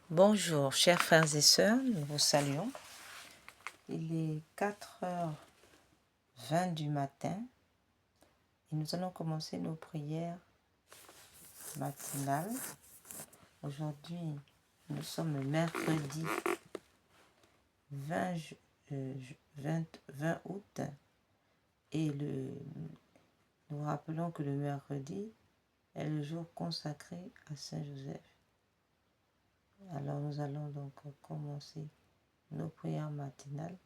Bonjour, chers frères et sœurs, nous vous saluons. Il est 4h20 du matin et nous allons commencer nos prières matinales. Aujourd'hui, nous sommes le mercredi 20 août et nous rappelons que le mercredi est le jour consacré à Saint Joseph. Alors nous allons donc commencer nos prières matinales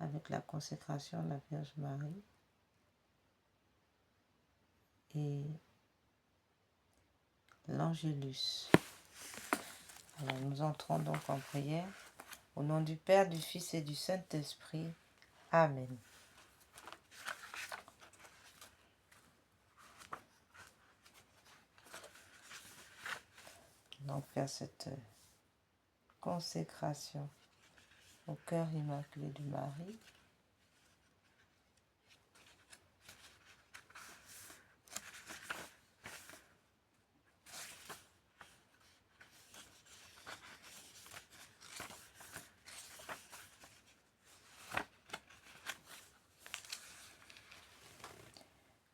avec la consécration de la Vierge Marie et l'Angélus. Alors nous entrons donc en prière au nom du Père, du Fils et du Saint-Esprit. Amen. Donc faire cette consécration au cœur immaculé de Marie.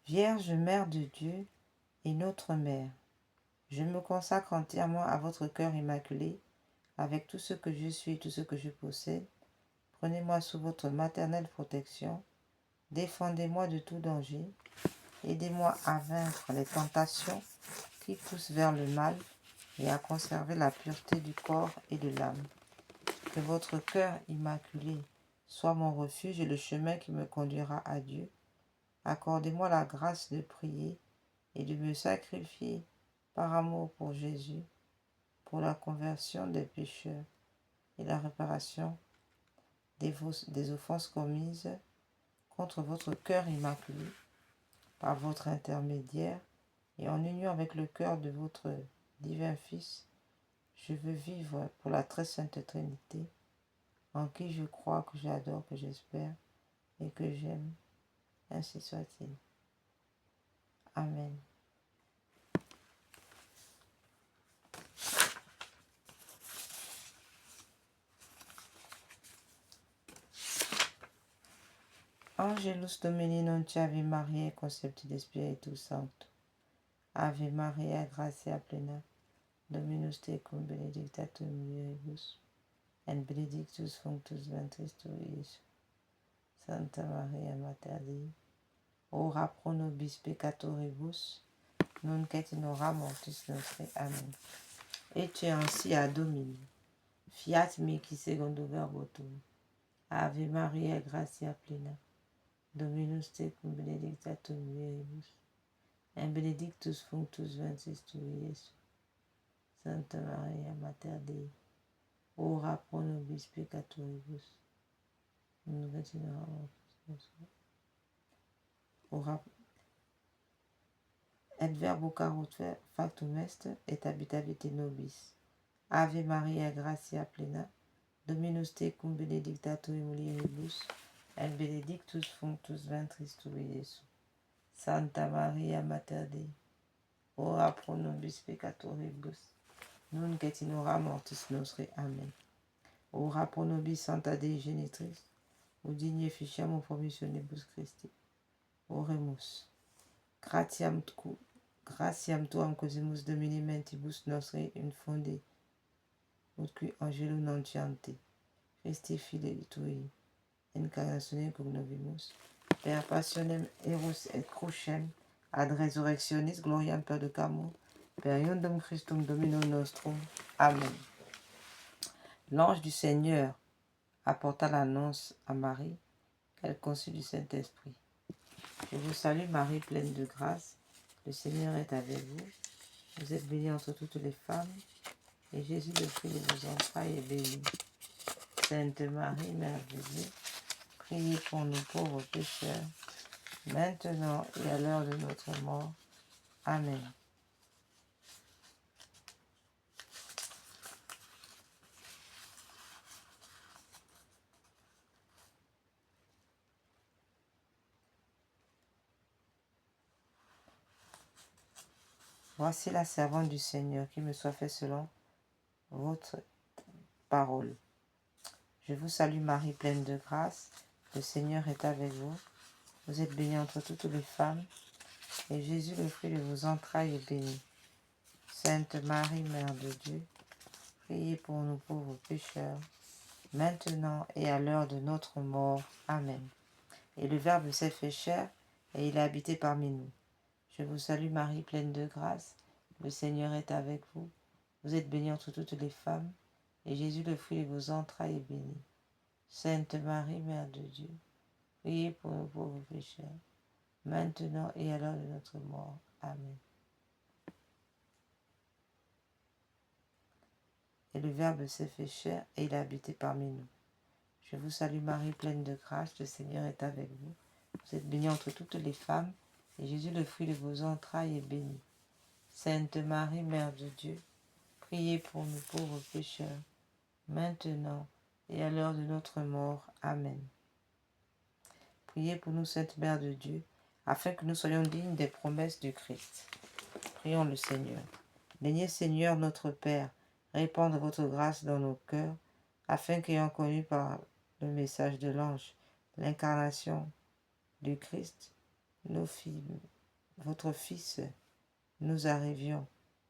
Vierge Mère de Dieu et notre Mère, je me consacre entièrement à votre cœur immaculé, avec tout ce que je suis et tout ce que je possède. Prenez-moi sous votre maternelle protection, défendez-moi de tout danger, aidez-moi à vaincre les tentations qui poussent vers le mal et à conserver la pureté du corps et de l'âme. Que votre cœur immaculé soit mon refuge et le chemin qui me conduira à Dieu. Accordez-moi la grâce de prier et de me sacrifier par amour pour Jésus, pour la conversion des pécheurs et la réparation des offenses commises contre votre cœur immaculé par votre intermédiaire et en union avec le cœur de votre divin Fils. Je veux vivre pour la très sainte Trinité, en qui je crois, que j'adore, que j'espère et que j'aime. Ainsi soit-il. Amen. Angelus Domini non ci Ave Maria, concepti Spiritus Sancto. Ave Maria, gratia plena, Dominus tecum, benedicta tu in mulieribus, et benedictus fructus ventris tui, Iesus. Santa Maria Mater Dei, ora pro nobis peccatoribus, nunc et in hora mortis nostre. Amen. Ecce ansia Domini, fiat mihi secundo verbo tuum. Ave Maria, gratia plena, Dominus tecum, benedicta tu in mulieribus, et benedictus fructus ventris tui, Iesus. Santa Maria Mater Dei, ora pro nobis peccatoribus, nunc et in hora mortis nostre. Ora et verbo caruit factum est, et habitavit in nobis. Ave Maria, gratia plena, Dominus tecum, benedicta tu in mulieribus, et benedictus fructus ventris tui, Iesus. Santa Maria Mater Dei, ora pro nobis peccatoribus, nunc et in hora mortis nostre. Amen. Ora pro nobis Santa Dei Genitrix, udigne ficiamur promissionibus Christi. Oremus. Gratiam tuam cosimus Domini mentibus nostri infunde, ut qui angelo nuntiante, Christi Filii tui, incarnationem cognovimus, per passionem eros et crucem, ad resurrectionis gloriam perducamur, per iundum Christum Dominum nostrum. Amen. L'ange du Seigneur apporta l'annonce à Marie, qu'elle conçut du Saint-Esprit. Je vous salue Marie, pleine de grâce, le Seigneur est avec vous. Vous êtes bénie entre toutes les femmes, et Jésus, le fruit de vos entrailles, est béni. Sainte Marie, Mère de Dieu, priez pour nous pauvres pécheurs, maintenant et à l'heure de notre mort. Amen. Voici la servante du Seigneur, qui me soit fait selon votre parole. Je vous salue Marie, pleine de grâce. Le Seigneur est avec vous. Vous êtes bénie entre toutes les femmes, et Jésus, le fruit de vos entrailles, est béni. Sainte Marie, Mère de Dieu, priez pour nous pauvres pécheurs, maintenant et à l'heure de notre mort. Amen. Et le Verbe s'est fait chair, et il a habité parmi nous. Je vous salue Marie, pleine de grâce. Le Seigneur est avec vous. Vous êtes bénie entre toutes les femmes, et Jésus, le fruit de vos entrailles, est béni. Sainte Marie, Mère de Dieu, priez pour nous pauvres pécheurs, maintenant et à l'heure de notre mort. Amen. Et le Verbe s'est fait chair, et il a habité parmi nous. Je vous salue Marie, pleine de grâce, le Seigneur est avec vous. Vous êtes bénie entre toutes les femmes, et Jésus, le fruit de vos entrailles, est béni. Sainte Marie, Mère de Dieu, priez pour nous pauvres pécheurs, maintenant et à l'heure de notre mort. Amen. Priez pour nous, Sainte Mère de Dieu, afin que nous soyons dignes des promesses du Christ. Prions le Seigneur. Daignez, Seigneur notre Père, répandre votre grâce dans nos cœurs, afin qu'ayant connu par le message de l'ange l'incarnation du Christ, votre Fils, nous arrivions,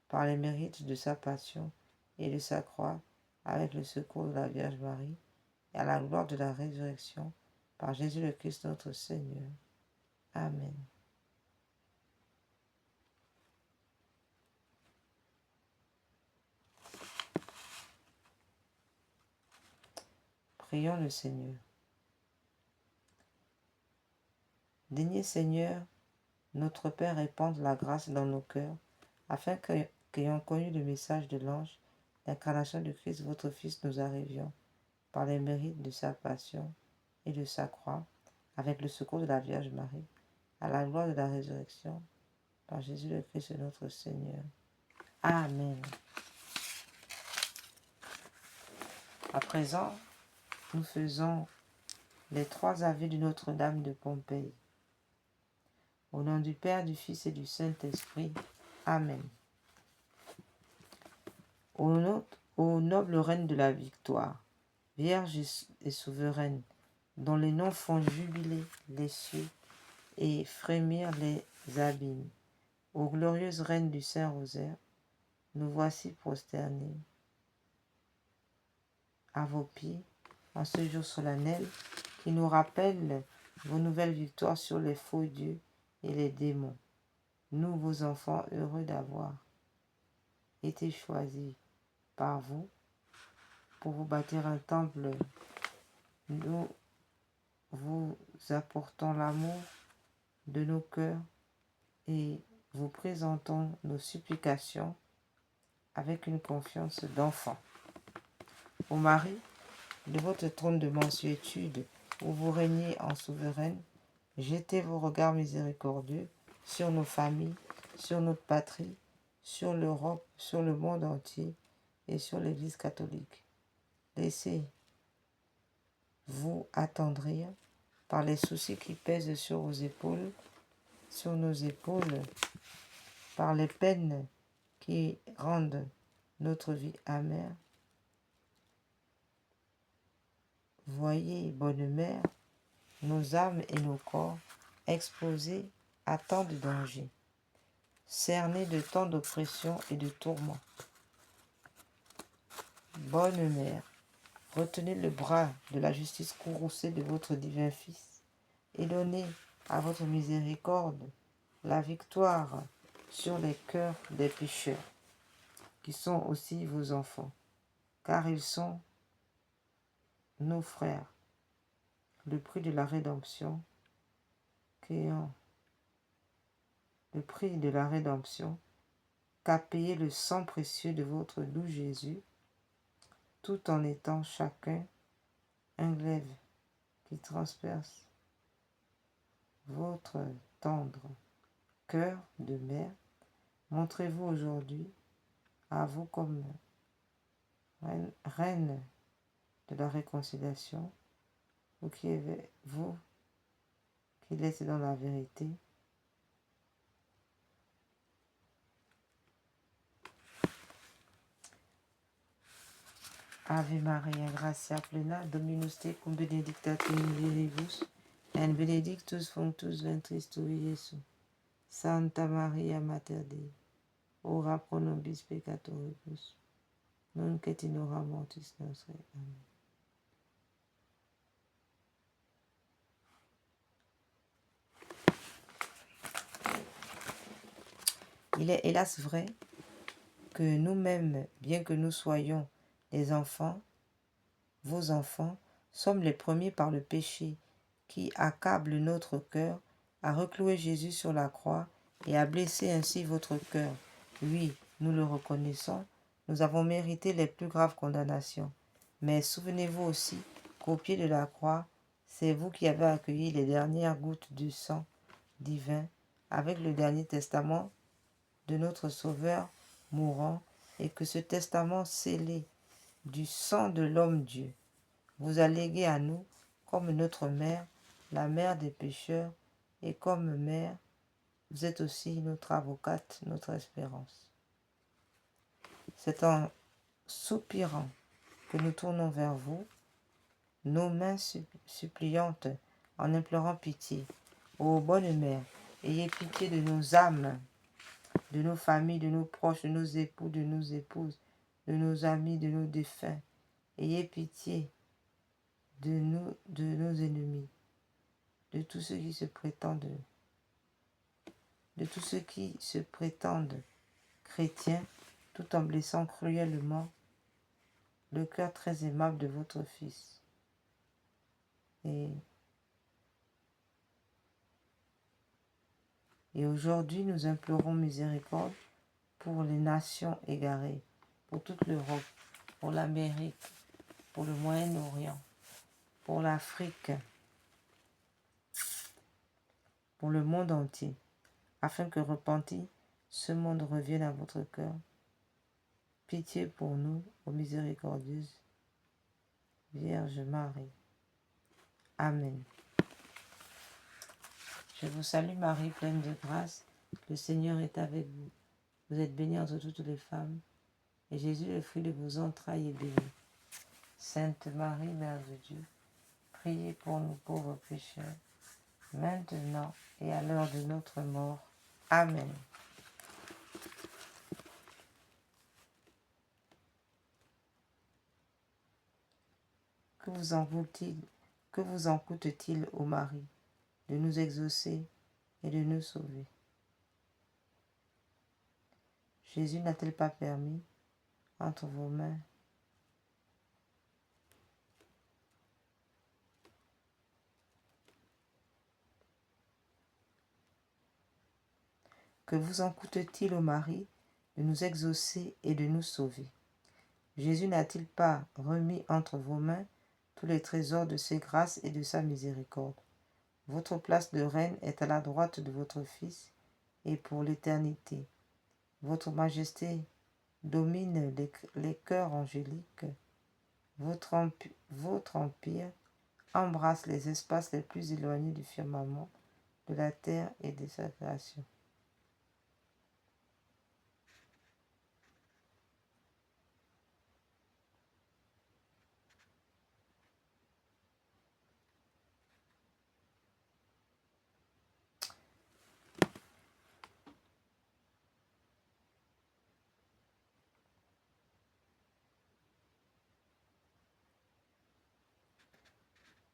par les mérites de sa passion et de sa croix, avec le secours de la Vierge Marie, et à la gloire de la résurrection, par Jésus le Christ notre Seigneur. Amen. Prions le Seigneur. Daignez, Seigneur, notre Père, répandre la grâce dans nos cœurs, afin qu'ayant connu le message de l'ange, l'incarnation du Christ, votre Fils, nous arrivions, par les mérites de sa passion et de sa croix, avec le secours de la Vierge Marie, à la gloire de la résurrection, par Jésus le Christ notre Seigneur. Amen. À présent, nous faisons les 3 ave de Notre-Dame de Pompéi. Au nom du Père, du Fils et du Saint-Esprit. Amen. Ô noble reine de la victoire, Vierge et souveraine, dont les noms font jubiler les cieux et frémir les abîmes, ô glorieuse reine du Saint-Rosaire, nous voici prosternés à vos pieds en ce jour solennel qui nous rappelle vos nouvelles victoires sur les faux dieux et les démons. Nous, vos enfants, heureux d'avoir été choisis par vous pour vous bâtir un temple, nous vous apportons l'amour de nos cœurs et vous présentons nos supplications avec une confiance d'enfant. Ô Marie, de votre trône de mansuétude, où vous régnez en souveraine, jetez vos regards miséricordieux sur nos familles, sur notre patrie, sur l'Europe, sur le monde entier et sur l'Église catholique. Laissez-vous attendrir par les soucis qui pèsent sur vos épaules, sur nos épaules, par les peines qui rendent notre vie amère. Voyez, bonne mère, nos âmes et nos corps exposés à tant de dangers, cernés de tant d'oppressions et de tourments. Bonne mère, retenez le bras de la justice courroucée de votre divin Fils et donnez à votre miséricorde la victoire sur les cœurs des pécheurs, qui sont aussi vos enfants, car ils sont nos frères, le prix de la rédemption, qu'a payé le sang précieux de votre doux Jésus, tout en étant chacun un glaive qui transperce votre tendre cœur de mère. Montrez-vous aujourd'hui à vous comme reine de la réconciliation, vous qui l'êtes dans la vérité. Ave Maria, gratia plena, Dominus tecum, benedicta tu in mulieribus, et benedictus fructus ventris tui, Iesus. Santa Maria, Mater Dei, ora pro nobis peccatoribus, nunc et in hora mortis nostre. Amen. Il est hélas vrai que nous-mêmes, bien que nous soyons les enfants, vos enfants, sommes les premiers par le péché qui accable notre cœur à reclouer Jésus sur la croix et à blesser ainsi votre cœur. Oui, nous le reconnaissons, nous avons mérité les plus graves condamnations. Mais souvenez-vous aussi qu'au pied de la croix, c'est vous qui avez accueilli les dernières gouttes du sang divin avec le dernier testament de notre Sauveur mourant, et que ce testament scellé du sang de l'homme-dieu vous a légué à nous comme notre mère, la mère des pécheurs, et comme mère, vous êtes aussi notre avocate, notre espérance. C'est en soupirant que nous tournons vers vous, nos mains suppliantes, en implorant pitié. Ô bonne mère, ayez pitié de nos âmes, de nos familles, de nos proches, de nos époux, de nos épouses, de nos amis, de nos défunts. Ayez pitié de nos ennemis, de tous ceux qui se prétendent chrétiens, tout en blessant cruellement le cœur très aimable de votre Fils. Et aujourd'hui, nous implorons miséricorde pour les nations égarées, pour toute l'Europe, pour l'Amérique, pour le Moyen-Orient, pour l'Afrique, pour le monde entier, afin que repenti, ce monde revienne à votre cœur. Pitié pour nous, ô miséricordieuse Vierge Marie. Amen. Je vous salue Marie, pleine de grâce, le Seigneur est avec vous. Vous êtes bénie entre toutes les femmes, et Jésus, le fruit de vos entrailles, est béni. Sainte Marie, Mère de Dieu, priez pour nous pauvres pécheurs, maintenant et à l'heure de notre mort. Amen. Que vous en coûte-t-il, ô Marie, de nous exaucer et de nous sauver? Jésus n'a-t-il pas permis, entre vos mains, que vous en coûte-t-il, ô Marie, de nous exaucer et de nous sauver? Jésus n'a-t-il pas remis entre vos mains tous les trésors de ses grâces et de sa miséricorde? Votre place de reine est à la droite de votre Fils, et pour l'éternité. Votre majesté domine les cœurs angéliques. Votre empire embrasse les espaces les plus éloignés du firmament, de la terre et de sa création.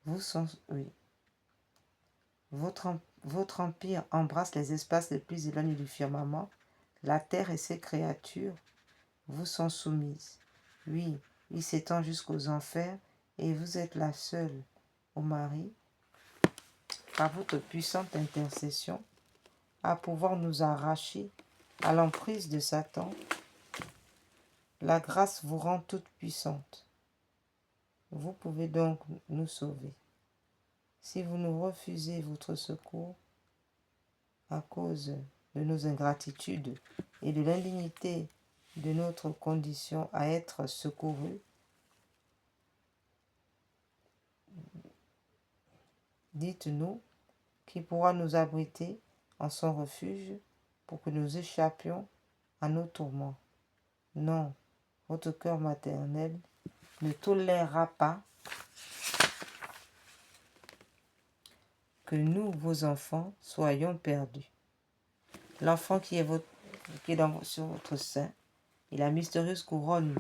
Votre empire embrasse les espaces les plus éloignés du firmament. La terre et ses créatures vous sont soumises. Oui, il s'étend jusqu'aux enfers, et vous êtes la seule, ô Marie, par votre puissante intercession, à pouvoir nous arracher à l'emprise de Satan. La grâce vous rend toute puissante. Vous pouvez donc nous sauver. Si vous nous refusez votre secours à cause de nos ingratitudes et de l'indignité de notre condition à être secourus, dites-nous qui pourra nous abriter en son refuge pour que nous échappions à nos tourments. Non, votre cœur maternel ne tolérera pas que nous, vos enfants, soyons perdus. L'enfant qui est, sur votre sein et la mystérieuse couronne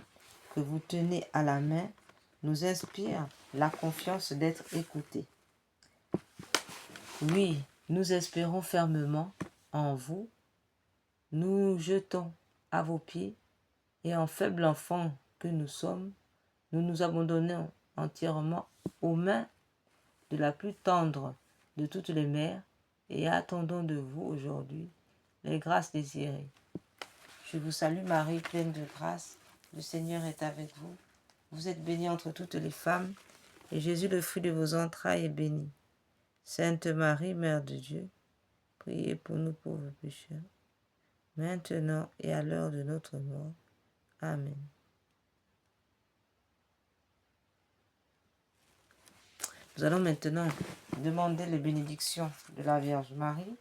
que vous tenez à la main nous inspire la confiance d'être écoutés. Oui, nous espérons fermement en vous. Nous nous jetons à vos pieds et en faible enfant que nous sommes, nous nous abandonnons entièrement aux mains de la plus tendre de toutes les mères et attendons de vous aujourd'hui les grâces désirées. Je vous salue Marie, pleine de grâce, le Seigneur est avec vous. Vous êtes bénie entre toutes les femmes, et Jésus, le fruit de vos entrailles, est béni. Sainte Marie, Mère de Dieu, priez pour nous pauvres pécheurs, maintenant et à l'heure de notre mort. Amen. Nous allons maintenant demander les bénédictions de la Vierge Marie.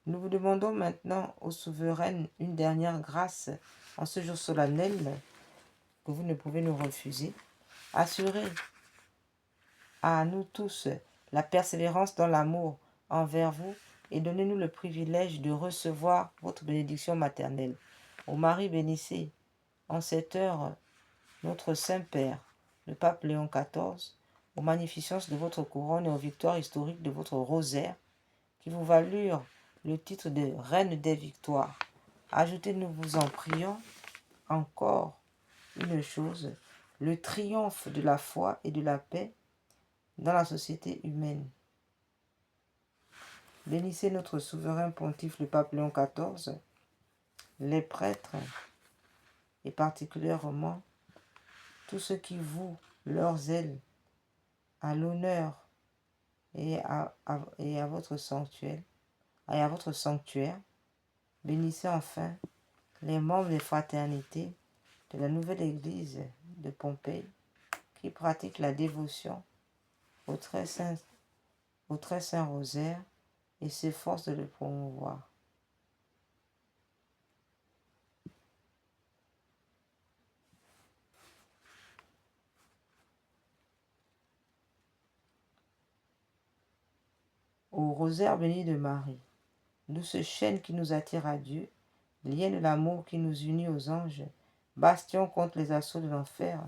Nous vous demandons maintenant, ô souveraine, une dernière grâce en ce jour solennel que vous ne pouvez nous refuser. Assurez à nous tous la persévérance dans l'amour envers vous et donnez-nous le privilège de recevoir votre bénédiction maternelle. Ô Marie, bénissez en cette heure notre Saint-Père, le pape Léon XIV, aux magnificences de votre couronne et aux victoires historiques de votre rosaire, qui vous valurent le titre de Reine des victoires. Ajoutez-nous, vous en prions, encore une chose, le triomphe de la foi et de la paix dans la société humaine. Bénissez notre souverain pontife, le pape Léon XIV, les prêtres et particulièrement tous ceux qui vouent leur zèle à l'honneur et à votre sanctuaire. Bénissez enfin les membres des fraternités de la nouvelle église de Pompéi qui pratiquent la dévotion au très saint rosaire et s'efforcent de le promouvoir. Au rosaire béni de Marie, douce chaîne qui nous attire à Dieu, lien de l'amour qui nous unit aux anges, bastion contre les assauts de l'enfer,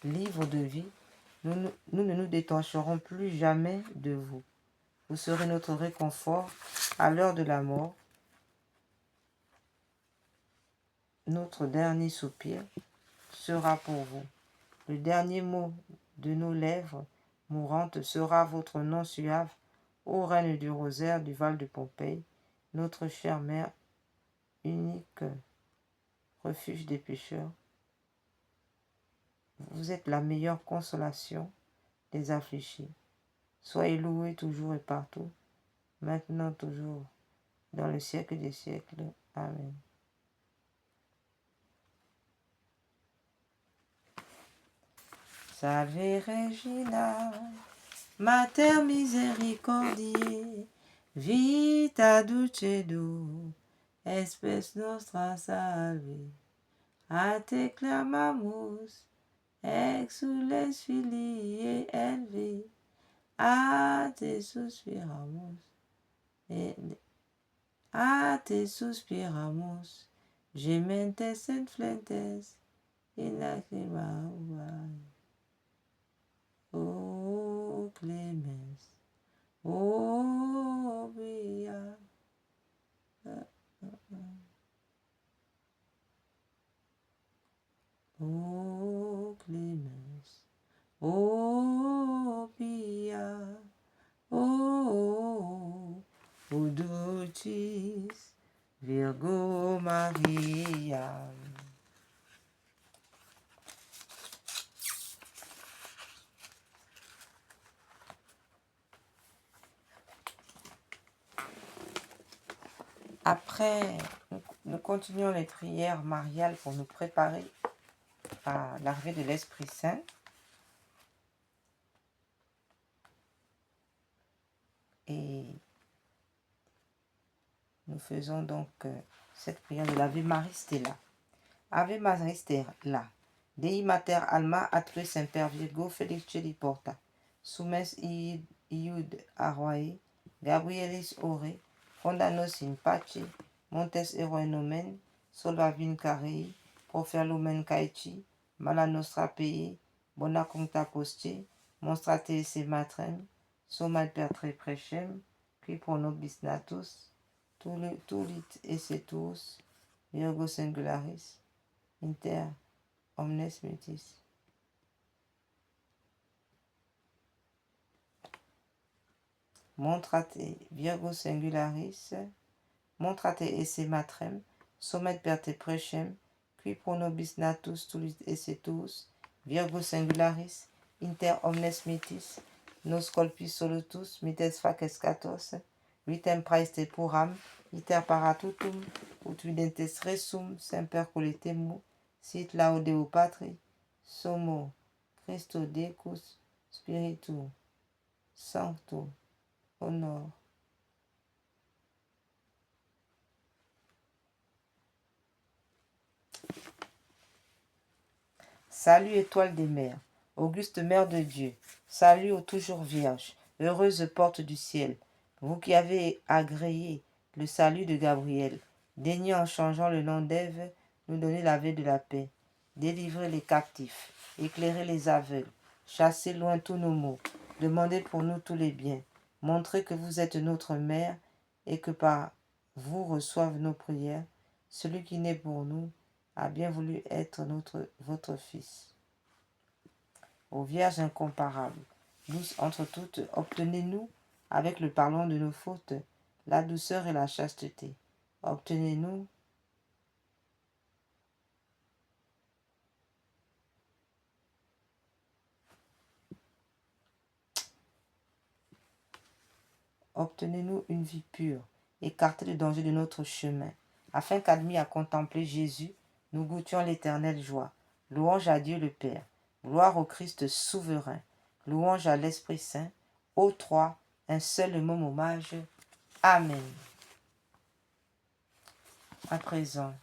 livre de vie, nous ne nous détacherons plus jamais de vous. Vous serez notre réconfort à l'heure de la mort. Notre dernier soupir sera pour vous. Le dernier mot de nos lèvres mourantes sera votre nom suave, ô Reine du rosaire du Val de Pompéi, notre chère Mère, unique refuge des pécheurs. Vous êtes la meilleure consolation des affligés. Soyez loués toujours et partout, maintenant toujours, dans le siècle des siècles. Amen. Salve Regina, Mater misericordiae, vita dulcedo, espes nostra salve. A te clamamus, exules filii Helvi, a te suspiramus, gementes et flentes, in lacrima uae. O clemens, o pia, o clemens, o pia, o dulcis Virgo Maria. Après, nous continuons les prières mariales pour nous préparer à l'arrivée de l'Esprit Saint. Et nous faisons donc cette prière de l'Ave Marie Stella. Ave Marie Stella, Dei mater alma atque semper Virgo feliceli porta. Sumes iud arroe, Gabrielis ore, fondanos in pace, montes eroe nomen, solva vin carei, profer lumen caeci, mala nostra pei, bona concta posce, monstrate esse matrem, somat per tre precem, qui pro nobis natus, tulit esse tuus, Virgo singularis, inter omnes metis. Montrate Virgo singularis, montrate esse matrem, somet per te precem, qui pro nobis natus tulit esse tuus, Virgo singularis, inter omnes metis, nos colpis solutus, mites faces catos, vitem praeste puram, iter paratutum, ut videntes resum, semper coletemu, sit laudeo patri, somo Christo Decus, Spiritu Sancto, honor. Salut étoile des mers, auguste mère de Dieu, salut aux toujours vierges, heureuse porte du ciel, vous qui avez agréé le salut de Gabriel, daignez en changeant le nom d'Ève nous donner la vie de la paix, délivrer les captifs, éclairer les aveugles, chasser loin tous nos maux, demandez pour nous tous les biens, montrez que vous êtes notre mère et que par vous reçoivent nos prières, celui qui naît pour nous a bien voulu être votre Fils. Ô Vierge incomparable, douce entre toutes, obtenez-nous, avec le pardon de nos fautes, la douceur et la chasteté. Obtenez-nous une vie pure, écartez le danger de notre chemin, afin qu'admis à contempler Jésus, nous goûtions l'éternelle joie. Louange à Dieu le Père, gloire au Christ souverain, louange à l'Esprit Saint, aux trois, un seul et même hommage. Amen. À présent,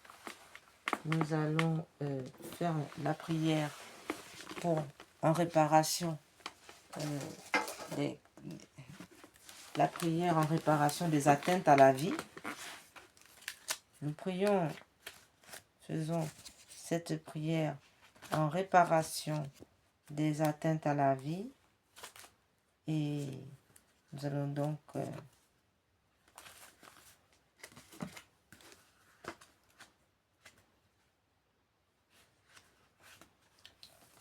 nous allons faire la prière en réparation des atteintes à la vie. Nous faisons cette prière en réparation des atteintes à la vie et nous allons donc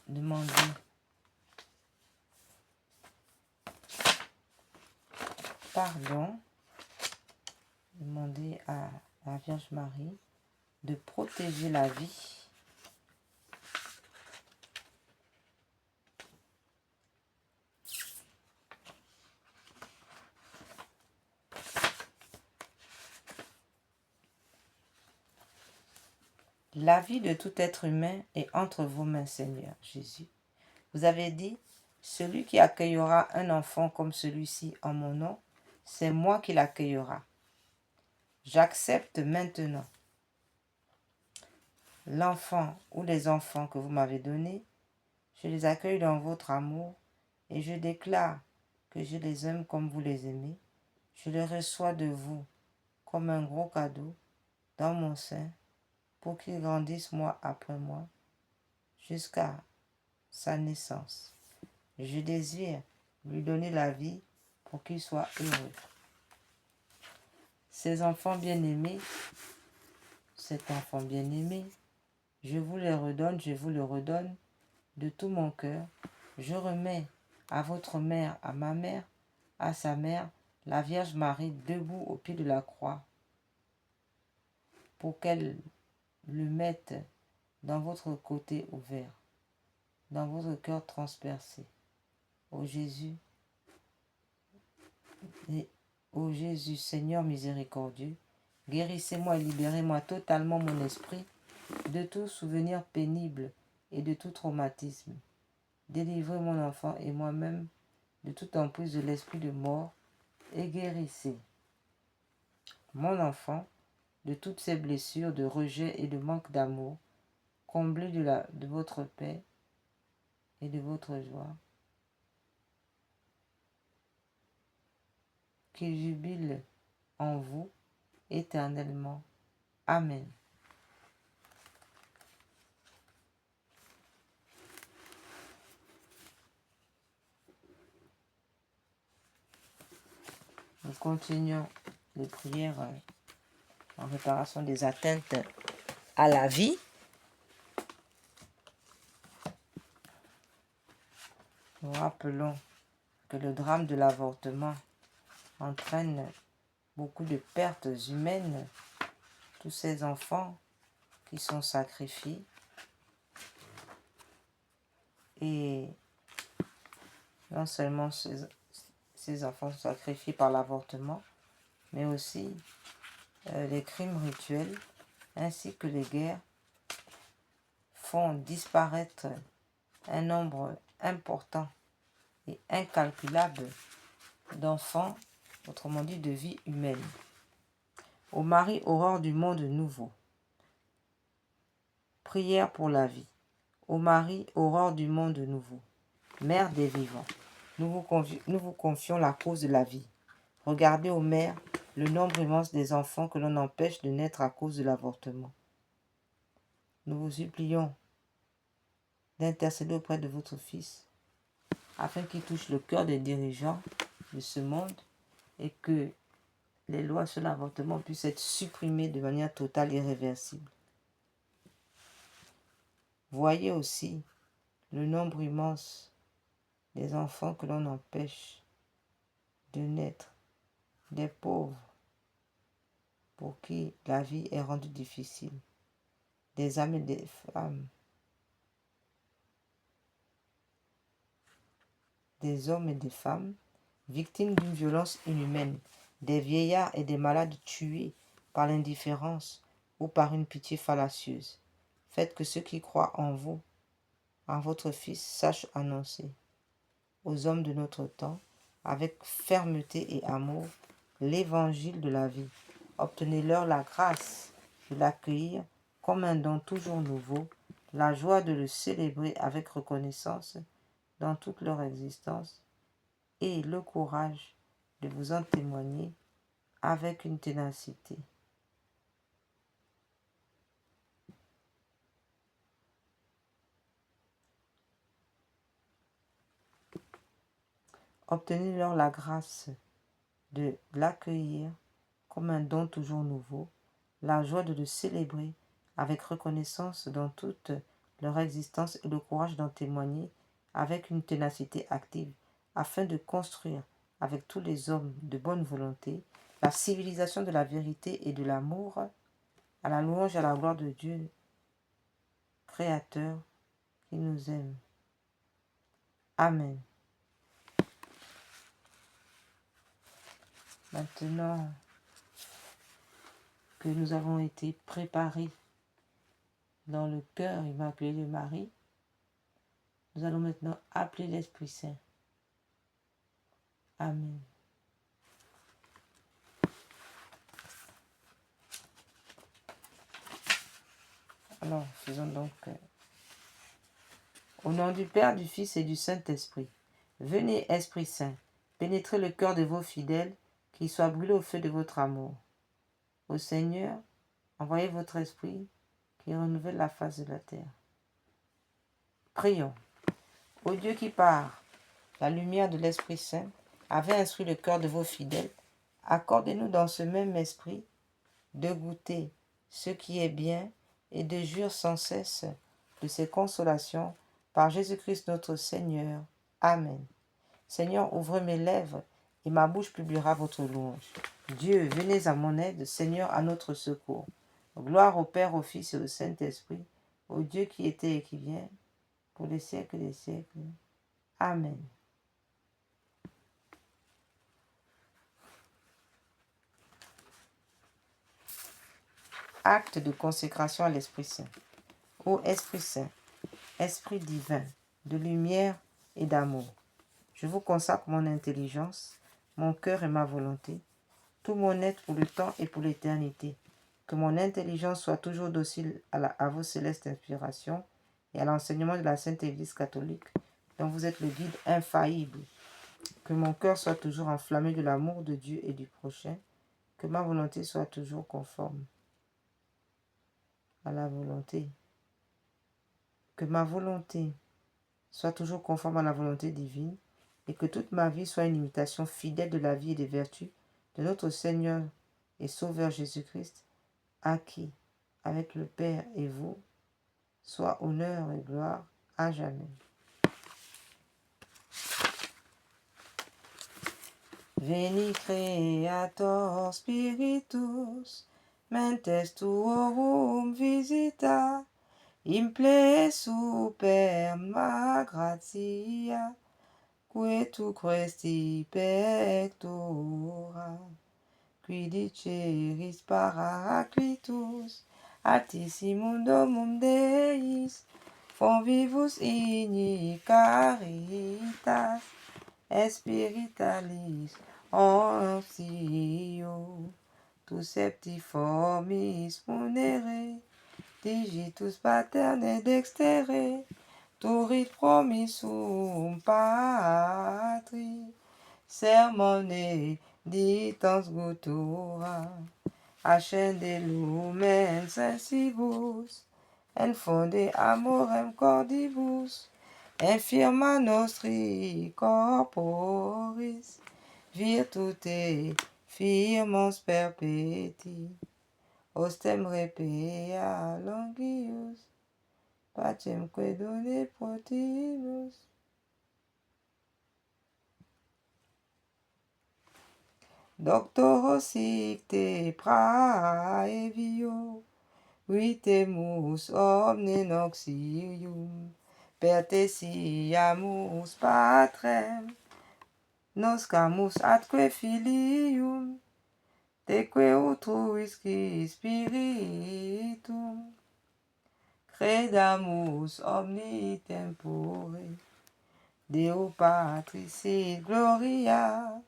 demander pardon, demander à la Vierge Marie de protéger la vie de tout être humain est entre vos mains, Seigneur Jésus. Vous avez dit, celui qui accueillera un enfant comme celui-ci en mon nom, c'est moi qui l'accueillera. J'accepte maintenant l'enfant ou les enfants que vous m'avez donnés, je les accueille dans votre amour et je déclare que je les aime comme vous les aimez. Je les reçois de vous comme un gros cadeau dans mon sein pour qu'ils grandissent mois après mois jusqu'à sa naissance. Je désire lui donner la vie pour qu'il soit heureux. Ces enfants bien-aimés, cet enfant bien-aimé, je vous le redonne de tout mon cœur. Je remets à votre mère, à ma mère, à sa mère, la Vierge Marie debout au pied de la croix, pour qu'elle le mette dans votre côté ouvert, dans votre cœur transpercé. Ô Jésus, ô Jésus, Seigneur miséricordieux, guérissez-moi et libérez-moi totalement mon esprit de tout souvenir pénible et de tout traumatisme. Délivrez mon enfant et moi-même de toute emprise de l'esprit de mort et guérissez mon enfant de toutes ces blessures de rejet et de manque d'amour comblés de votre paix et de votre joie. Qu'ils jubilent en vous éternellement. Amen. Nous continuons les prières en réparation des atteintes à la vie. Nous rappelons que le drame de l'avortement entraîne beaucoup de pertes humaines. Tous ces enfants qui sont sacrifiés. Et non seulement ces enfants sont sacrifiés par l'avortement, mais aussi les crimes rituels ainsi que les guerres font disparaître un nombre important et incalculable d'enfants, autrement dit de vie humaine. Ô Marie, aurore du monde nouveau. Prière pour la vie. Ô Marie, aurore du monde nouveau. Mère des vivants, nous vous confions la cause de la vie. Regardez, ô Mère, le nombre immense des enfants que l'on empêche de naître à cause de l'avortement. Nous vous supplions d'intercéder auprès de votre Fils, afin qu'il touche le cœur des dirigeants de ce monde et que les lois sur l'avortement puissent être supprimées de manière totale et irréversible. Voyez aussi le nombre immense des enfants que l'on empêche de naître, des pauvres pour qui la vie est rendue difficile, des hommes et des femmes, des hommes et des femmes victimes d'une violence inhumaine, des vieillards et des malades tués par l'indifférence ou par une pitié fallacieuse. Faites que ceux qui croient en vous, en votre Fils, sachent annoncer aux hommes de notre temps, avec fermeté et amour, l'évangile de la vie. Obtenez-leur la grâce de l'accueillir comme un don toujours nouveau, la joie de le célébrer avec reconnaissance dans toute leur existence et le courage de vous en témoigner avec une ténacité. Obtenez-leur la grâce de l'accueillir comme un don toujours nouveau, la joie de le célébrer avec reconnaissance dans toute leur existence et le courage d'en témoigner avec une ténacité active, afin de construire avec tous les hommes de bonne volonté la civilisation de la vérité et de l'amour, à la louange et à la gloire de Dieu, Créateur, qui nous aime. Amen. Maintenant que nous avons été préparés dans le cœur immaculé de Marie, nous allons maintenant appeler l'Esprit Saint. Amen. Alors, faisons donc au nom du Père, du Fils et du Saint-Esprit. Venez, Esprit Saint, pénétrez le cœur de vos fidèles, qu'ils soient brûlés au feu de votre amour. Ô Seigneur, envoyez votre Esprit qui renouvelle la face de la terre. Prions. Ô Dieu qui par la lumière de l'Esprit Saint avait instruit le cœur de vos fidèles, accordez-nous dans ce même esprit de goûter ce qui est bien et de jouir sans cesse de ses consolations par Jésus-Christ notre Seigneur. Amen. Seigneur, ouvrez mes lèvres et ma bouche publiera votre louange. Dieu, venez à mon aide, Seigneur, à notre secours. Gloire au Père, au Fils et au Saint-Esprit, au Dieu qui était et qui vient, pour les siècles des siècles. Amen. Acte de consécration à l'Esprit Saint. Ô Esprit Saint, Esprit divin, de lumière et d'amour, je vous consacre mon intelligence, mon cœur et ma volonté, tout mon être pour le temps et pour l'éternité. Que mon intelligence soit toujours docile à vos célestes inspirations et à l'enseignement de la Sainte Église catholique, dont vous êtes le guide infaillible. Que mon cœur soit toujours enflammé de l'amour de Dieu et du prochain. Que ma volonté soit toujours conforme à la volonté. Que ma volonté soit toujours conforme à la volonté divine et que toute ma vie soit une imitation fidèle de la vie et des vertus de notre Seigneur et Sauveur Jésus-Christ, à qui, avec le Père et vous, soit honneur et gloire à jamais. Veni Creator Spiritus, mentes tuorum visita, imple superma gratia, que tu cresti pectora, qui diceris paraclitus, altissimum domum Deis, convivus igni caritas, espiritualis oncio, tu septiformis punere, digitus paterne dextere, turit promissum patri, sermone ditans gutura, ascende lumen sensibus, enfonde amorem cordibus, infirma nostri corporis, virtute firmos perpeti, ostem repea longius, pacem que done protimus. Doctoro sic te praevio, vitemus omne noxium, per te siamus patrem, noscamus atque filium, teque utruisci spiritum, credamus omni tempore, Deo Patris sit gloria,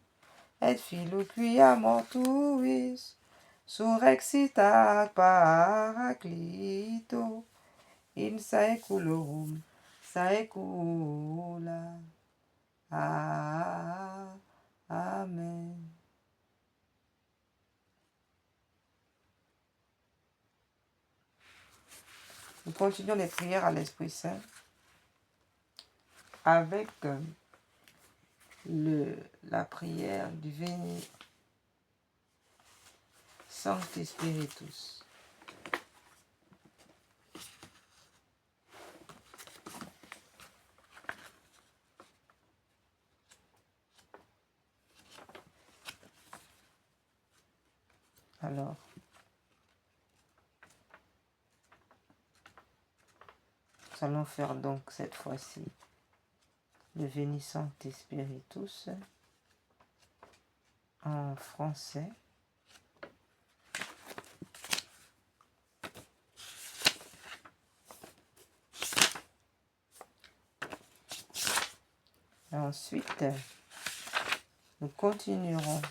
et Filio quia mortuis, surrexitat Paraclito, in saeculorum saecula. Amen. Nous continuons les prières à l'Esprit Saint avec la prière du Veni Sancti Spiritus. Alors, nous allons faire donc cette fois-ci le Veni Sancti Spiritus en français. Et ensuite, nous continuerons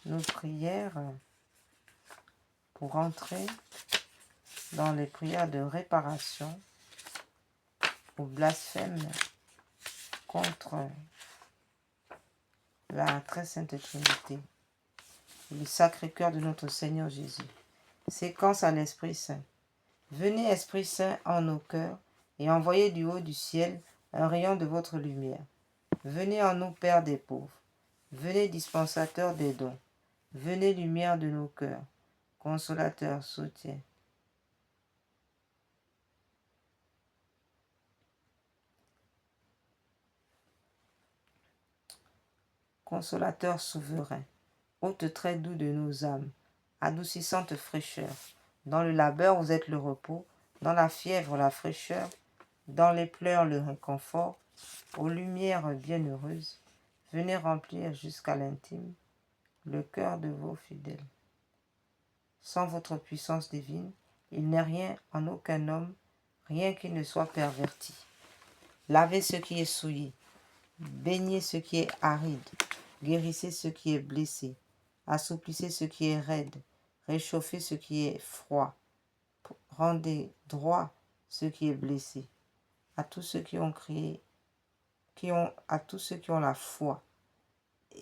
nos prières pour entrer dans les prières de réparation au blasphème contre la très sainte Trinité et le Sacré-Cœur de notre Seigneur Jésus. Séquence à l'Esprit Saint. Venez, Esprit Saint, en nos cœurs et envoyez du haut du ciel un rayon de votre lumière. Venez en nous, Père des pauvres. Venez, dispensateur des dons. Venez, lumière de nos cœurs. Consolateur, soutien. Consolateur souverain, hôte très doux de nos âmes, adoucissante fraîcheur. Dans le labeur, vous êtes le repos, dans la fièvre, la fraîcheur, dans les pleurs, le réconfort. Aux lumières bienheureuses, venez remplir jusqu'à l'intime le cœur de vos fidèles. Sans votre puissance divine, il n'est rien en aucun homme, rien qui ne soit perverti. Lavez ce qui est souillé, baignez ce qui est aride, guérissez ce qui est blessé, assouplissez ce qui est raide, Réchauffez ce qui est froid. Rendez droit ce qui est blessé. À tous ceux qui ont crié, à tous ceux qui ont la foi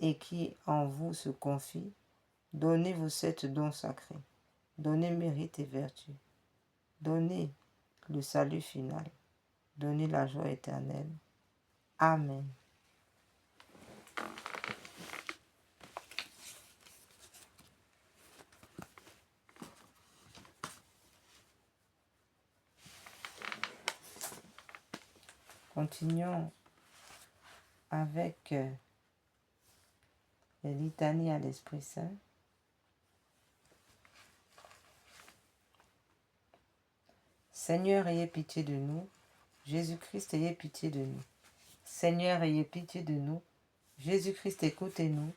et qui en vous se confient, donnez-vous sept dons sacrés. Donnez mérite et vertu. Donnez le salut final. Donnez la joie éternelle. Amen. Continuons avec les litanies à l'Esprit Saint. Seigneur, ayez pitié de nous. Jésus-Christ, ayez pitié de nous. Seigneur, ayez pitié de nous. Jésus-Christ, écoutez-nous.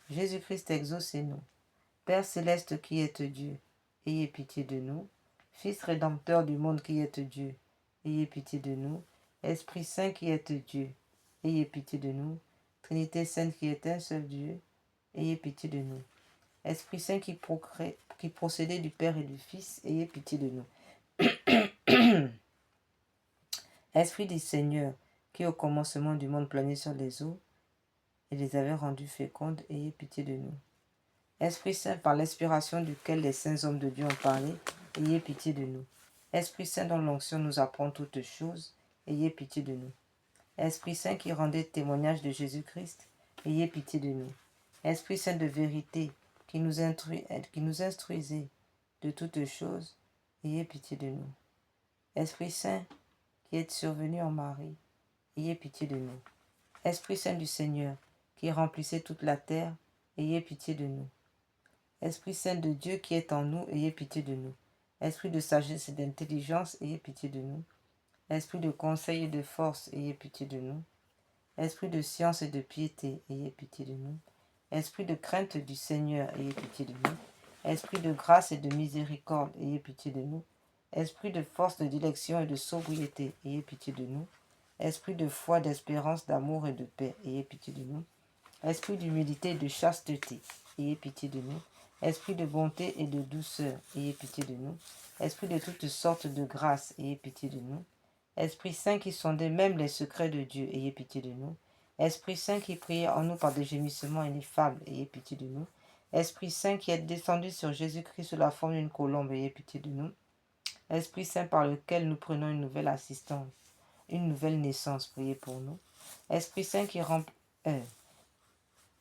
Jésus-Christ, exaucez-nous. Père céleste qui êtes Dieu, ayez pitié de nous. Fils rédempteur du monde qui êtes Dieu, ayez pitié de nous. Esprit Saint qui êtes Dieu, ayez pitié de nous. Trinité Sainte qui est un seul Dieu, ayez pitié de nous. Esprit Saint qui procédait du Père et du Fils, ayez pitié de nous. Esprit du Seigneur, qui au commencement du monde planait sur les eaux et les avait rendus fécondes, ayez pitié de nous. Esprit Saint, par l'inspiration duquel les saints hommes de Dieu ont parlé, ayez pitié de nous. Esprit Saint, dont l'onction nous apprend toutes choses, ayez pitié de nous. Esprit Saint qui rendait témoignage de Jésus-Christ, ayez pitié de nous. Esprit Saint de vérité, qui nous instruisait de toutes choses, ayez pitié de nous. Esprit Saint, qui êtes survenu en Marie, ayez pitié de nous. Esprit Saint du Seigneur, qui remplissait toute la terre, ayez pitié de nous. Esprit Saint de Dieu qui est en nous, ayez pitié de nous. Esprit de sagesse et d'intelligence, ayez pitié de nous. Esprit de conseil et de force, ayez pitié de nous. Esprit de science et de piété, ayez pitié de nous. Esprit de crainte du Seigneur, ayez pitié de nous. Esprit de grâce et de miséricorde, ayez pitié de nous. Esprit de force, de dilection et de sobriété, ayez pitié de nous. Esprit de foi, d'espérance, d'amour et de paix, ayez pitié de nous. Esprit d'humilité et de chasteté, ayez pitié de nous. Esprit de bonté et de douceur, ayez pitié de nous. Esprit de toutes sortes de grâce, ayez pitié de nous. Esprit Saint qui sondait même les secrets de Dieu, ayez pitié de nous. Esprit Saint qui priait en nous par des gémissements ineffables, ayez pitié de nous. Esprit Saint qui est descendu sur Jésus-Christ sous la forme d'une colombe, ayez pitié de nous. Esprit Saint par lequel nous prenons une nouvelle assistance, une nouvelle naissance, priez pour nous. Esprit Saint qui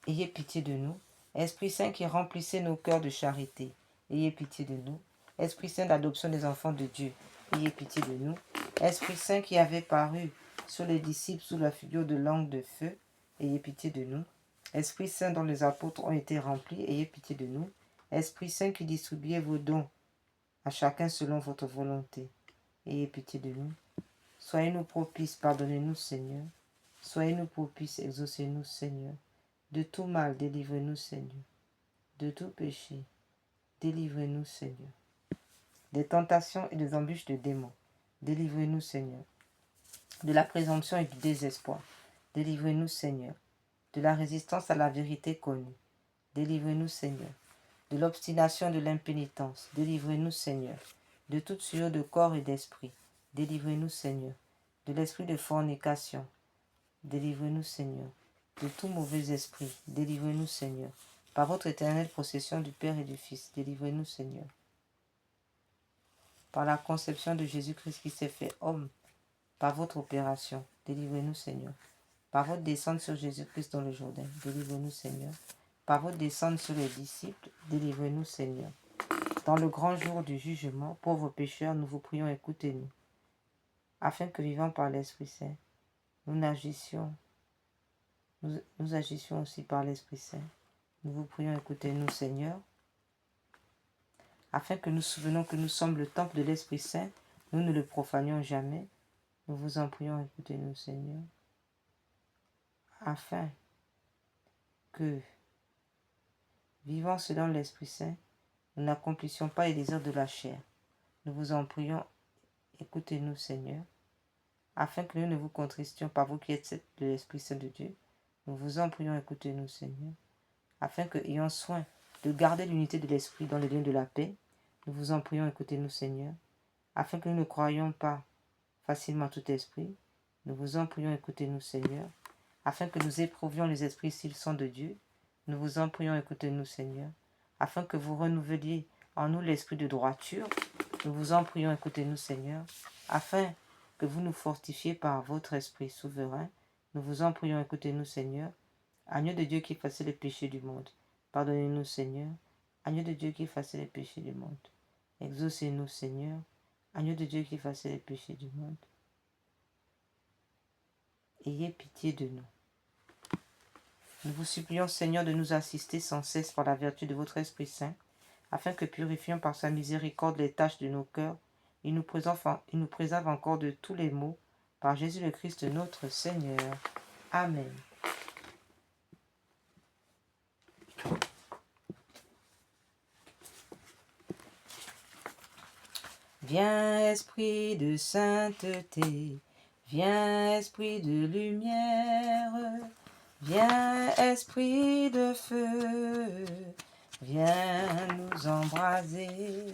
ayez pitié de nous. Esprit Saint qui remplissait nos cœurs de charité, ayez pitié de nous. Esprit Saint d'adoption des enfants de Dieu, ayez pitié de nous. Esprit Saint qui avait paru sur les disciples sous la figure de langue de feu, ayez pitié de nous. Esprit Saint dont les apôtres ont été remplis, ayez pitié de nous. Esprit Saint qui distribuait vos dons à chacun selon votre volonté, ayez pitié de nous. Soyez-nous propices, pardonnez-nous Seigneur. Soyez-nous propices, exaucez-nous Seigneur. De tout mal, délivrez-nous Seigneur. De tout péché, délivrez-nous Seigneur. Des tentations et des embûches de démons, délivrez-nous Seigneur. De la présomption et du désespoir, délivrez-nous Seigneur. De la résistance à la vérité connue, délivrez-nous Seigneur. De l'obstination et de l'impénitence, délivrez-nous Seigneur. De toute souillure de corps et d'esprit, délivrez-nous Seigneur. De l'esprit de fornication, délivrez-nous Seigneur. De tout mauvais esprit, délivrez-nous Seigneur. Par votre éternelle procession du Père et du Fils, délivrez-nous Seigneur. Par la conception de Jésus-Christ qui s'est fait homme, par votre opération, délivrez-nous Seigneur. Par votre descente sur Jésus-Christ dans le Jourdain, délivrez-nous Seigneur. Par votre descente sur les disciples, délivrez-nous Seigneur. Dans le grand jour du jugement, pauvres pécheurs, nous vous prions, écoutez-nous, afin que vivant par l'Esprit Saint, nous agissions aussi par l'Esprit Saint. Nous vous prions, écoutez-nous Seigneur, afin que nous souvenons que nous sommes le temple de l'Esprit Saint, nous ne le profanions jamais. Nous vous en prions, écoutez-nous Seigneur, afin que, vivant selon l'Esprit Saint, nous n'accomplissions pas les désirs de la chair. Nous vous en prions, écoutez-nous Seigneur, afin que nous ne vous contristions pas, vous qui êtes de l'Esprit Saint de Dieu. Nous vous en prions, écoutez-nous Seigneur, afin que, ayant soin de garder l'unité de l'esprit dans les liens de la paix. Nous vous en prions, écoutez-nous, Seigneur, afin que nous ne croyions pas facilement tout esprit. Nous vous en prions, écoutez-nous, Seigneur, afin que nous éprouvions les esprits s'ils sont de Dieu. Nous vous en prions, écoutez-nous, Seigneur, afin que vous renouveliez en nous l'esprit de droiture. Nous vous en prions, écoutez-nous, Seigneur, afin que vous nous fortifiez par votre esprit souverain. Nous vous en prions, écoutez-nous, Seigneur, agneau de Dieu qui effaçait les péchés du monde. Pardonnez-nous, Seigneur, agneau de Dieu qui effaçait les péchés du monde. Exaucez-nous, Seigneur, agneau de Dieu qui effaçait les péchés du monde. Ayez pitié de nous. Nous vous supplions, Seigneur, de nous assister sans cesse par la vertu de votre Esprit Saint, afin que, purifiant par sa miséricorde les tâches de nos cœurs, il nous préserve encore de tous les maux, par Jésus le Christ notre Seigneur. Amen. Viens, Esprit de sainteté, viens, Esprit de lumière, viens, Esprit de feu, viens nous embraser.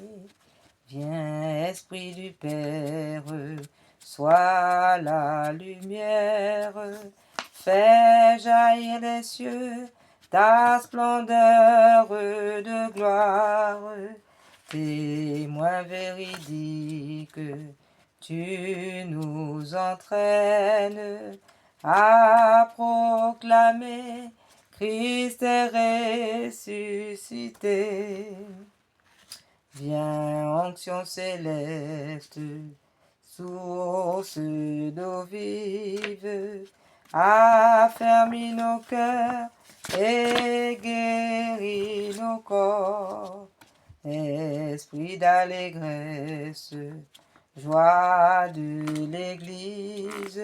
Viens, Esprit du Père, sois la lumière, fais jaillir des cieux ta splendeur de gloire. Témoin véridique, tu nous entraînes à proclamer Christ est ressuscité. Viens, onction céleste, source d'eau vive, affermis nos cœurs et guéris nos corps. Esprit d'allégresse, joie de l'Église,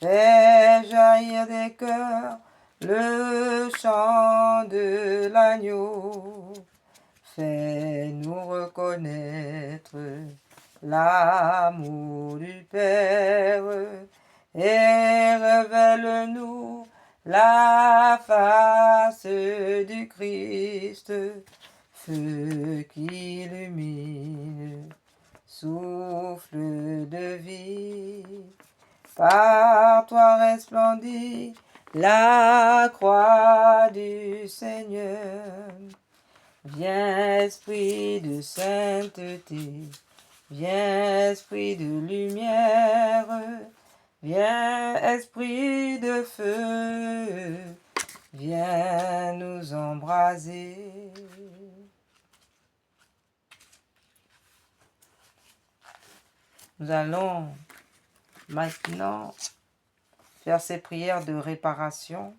fais jaillir des cœurs le chant de l'agneau. Fais-nous reconnaître l'amour du Père et révèle-nous la face du Christ. Feu qui illumine, souffle de vie, par toi resplendit la croix du Seigneur. Viens, Esprit de sainteté, viens, Esprit de lumière, viens, Esprit de feu, viens nous embraser. Nous allons maintenant faire ces prières de réparation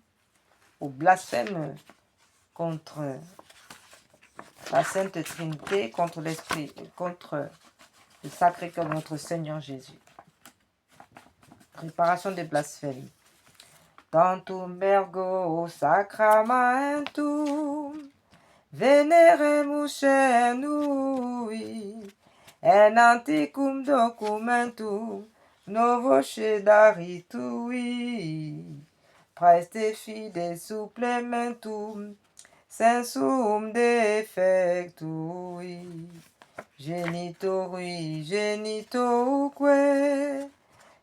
au blasphème contre la Sainte Trinité, contre l'Esprit, contre le Sacré-Cœur de notre Seigneur Jésus. Réparation des blasphèmes. Tantum ergo sacramentum veneremus cernui en antiquum documentum novo cedaritui praeste fide supplementum sensum defectui genitoque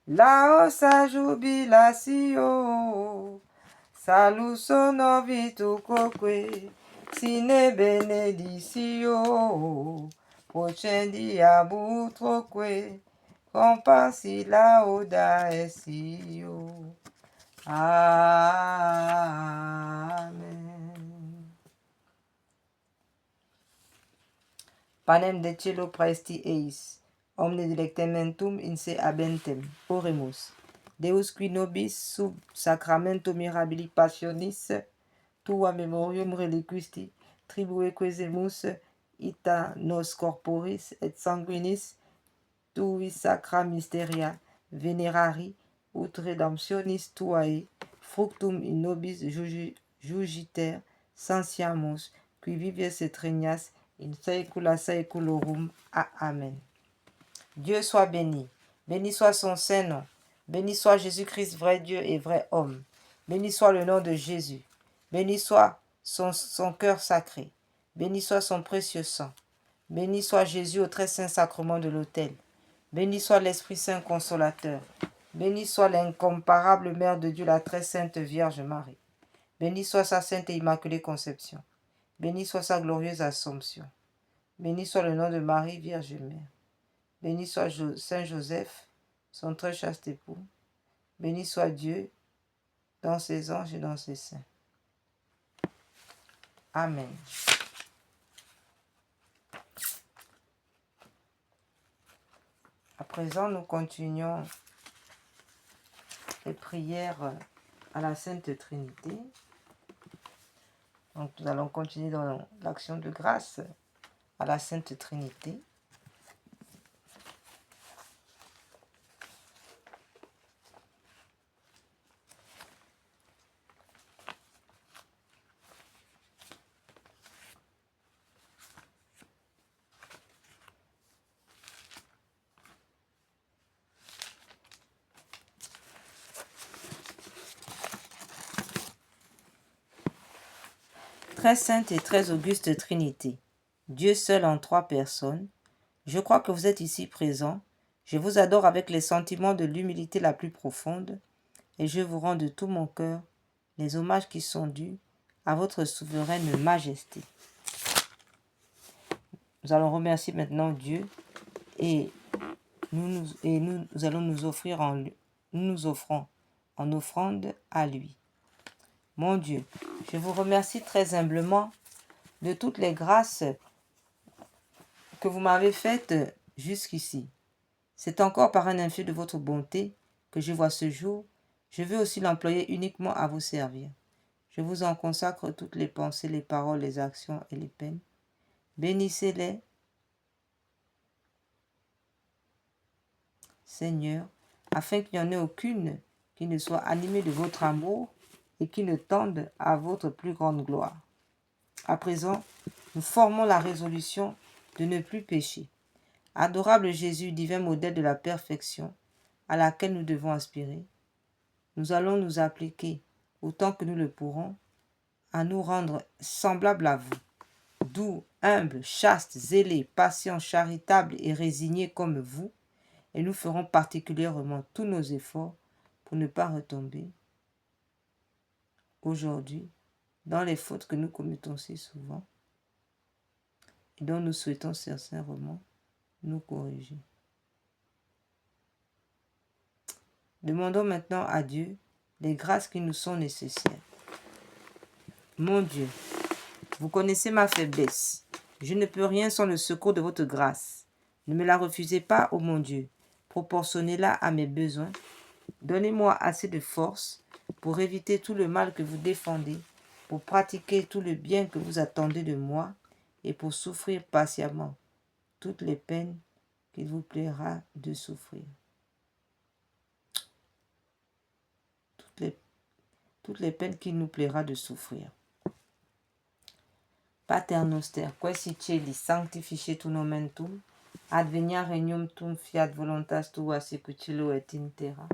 laosa jubilatio salus novitu quoque sine benedictio procendi abutroque compassi laudaetio. Amen. Panem de cielo praesti eis, omne delectamentum in se habentem. Oremus. Deus qui nobis sub sacramento mirabili passionis tua memorium reliquisti tribue quesemus ita nos corporis et sanguinis tui sacra mysteria venerari ut redemptionis tuae fructum in nobis jugiter sanciamus qui vives et regnas in saecula saeculorum. Amen. Dieu soit béni. Béni soit son saint nom. Béni soit Jésus-Christ, vrai Dieu et vrai homme. Béni soit le nom de Jésus. Béni soit son cœur sacré. Béni soit son précieux sang. Béni soit Jésus au très saint sacrement de l'autel. Béni soit l'Esprit Saint consolateur. Béni soit l'incomparable Mère de Dieu, la très sainte Vierge Marie. Béni soit sa sainte et immaculée conception. Béni soit sa glorieuse Assomption. Béni soit le nom de Marie, Vierge Mère. Béni soit Saint Joseph, son très chaste époux. Béni soit Dieu dans ses anges et dans ses saints. Amen. À présent, nous continuons les prières à la Sainte Trinité. Donc, nous allons continuer dans l'action de grâce à la Sainte Trinité. Très sainte et très auguste Trinité, Dieu seul en trois personnes, je crois que vous êtes ici présents. Je vous adore avec les sentiments de l'humilité la plus profonde et je vous rends de tout mon cœur les hommages qui sont dus à votre souveraine majesté. Nous allons remercier maintenant Dieu et nous allons nous offrons en offrande à lui. Mon Dieu, je vous remercie très humblement de toutes les grâces que vous m'avez faites jusqu'ici. C'est encore par un infini de votre bonté que je vois ce jour. Je veux aussi l'employer uniquement à vous servir. Je vous en consacre toutes les pensées, les paroles, les actions et les peines. Bénissez-les, Seigneur, afin qu'il n'y en ait aucune qui ne soit animée de votre amour et qui ne tende à votre plus grande gloire. À présent, nous formons la résolution de ne plus pécher. Adorable Jésus, divin modèle de la perfection à laquelle nous devons aspirer, nous allons nous appliquer, autant que nous le pourrons, à nous rendre semblables à vous, doux, humbles, chastes, zélés, patients, charitables et résignés comme vous, et nous ferons particulièrement tous nos efforts pour ne pas retomber aujourd'hui dans les fautes que nous commettons si souvent et dont nous souhaitons sincèrement nous corriger. Demandons maintenant à Dieu les grâces qui nous sont nécessaires. Mon Dieu, vous connaissez ma faiblesse. Je ne peux rien sans le secours de votre grâce. Ne me la refusez pas, ô mon Dieu. Proportionnez-la à mes besoins. Donnez-moi assez de force pour éviter tout le mal que vous défendez, pour pratiquer tout le bien que vous attendez de moi et pour souffrir patiemment toutes les peines qu'il vous plaira de souffrir. Toutes les peines qu'il nous plaira de souffrir. Pater noster, quae celi sanctificetur nomen tuum, advenia regnum tuum, fiat voluntas tua sicut cielo et in terra.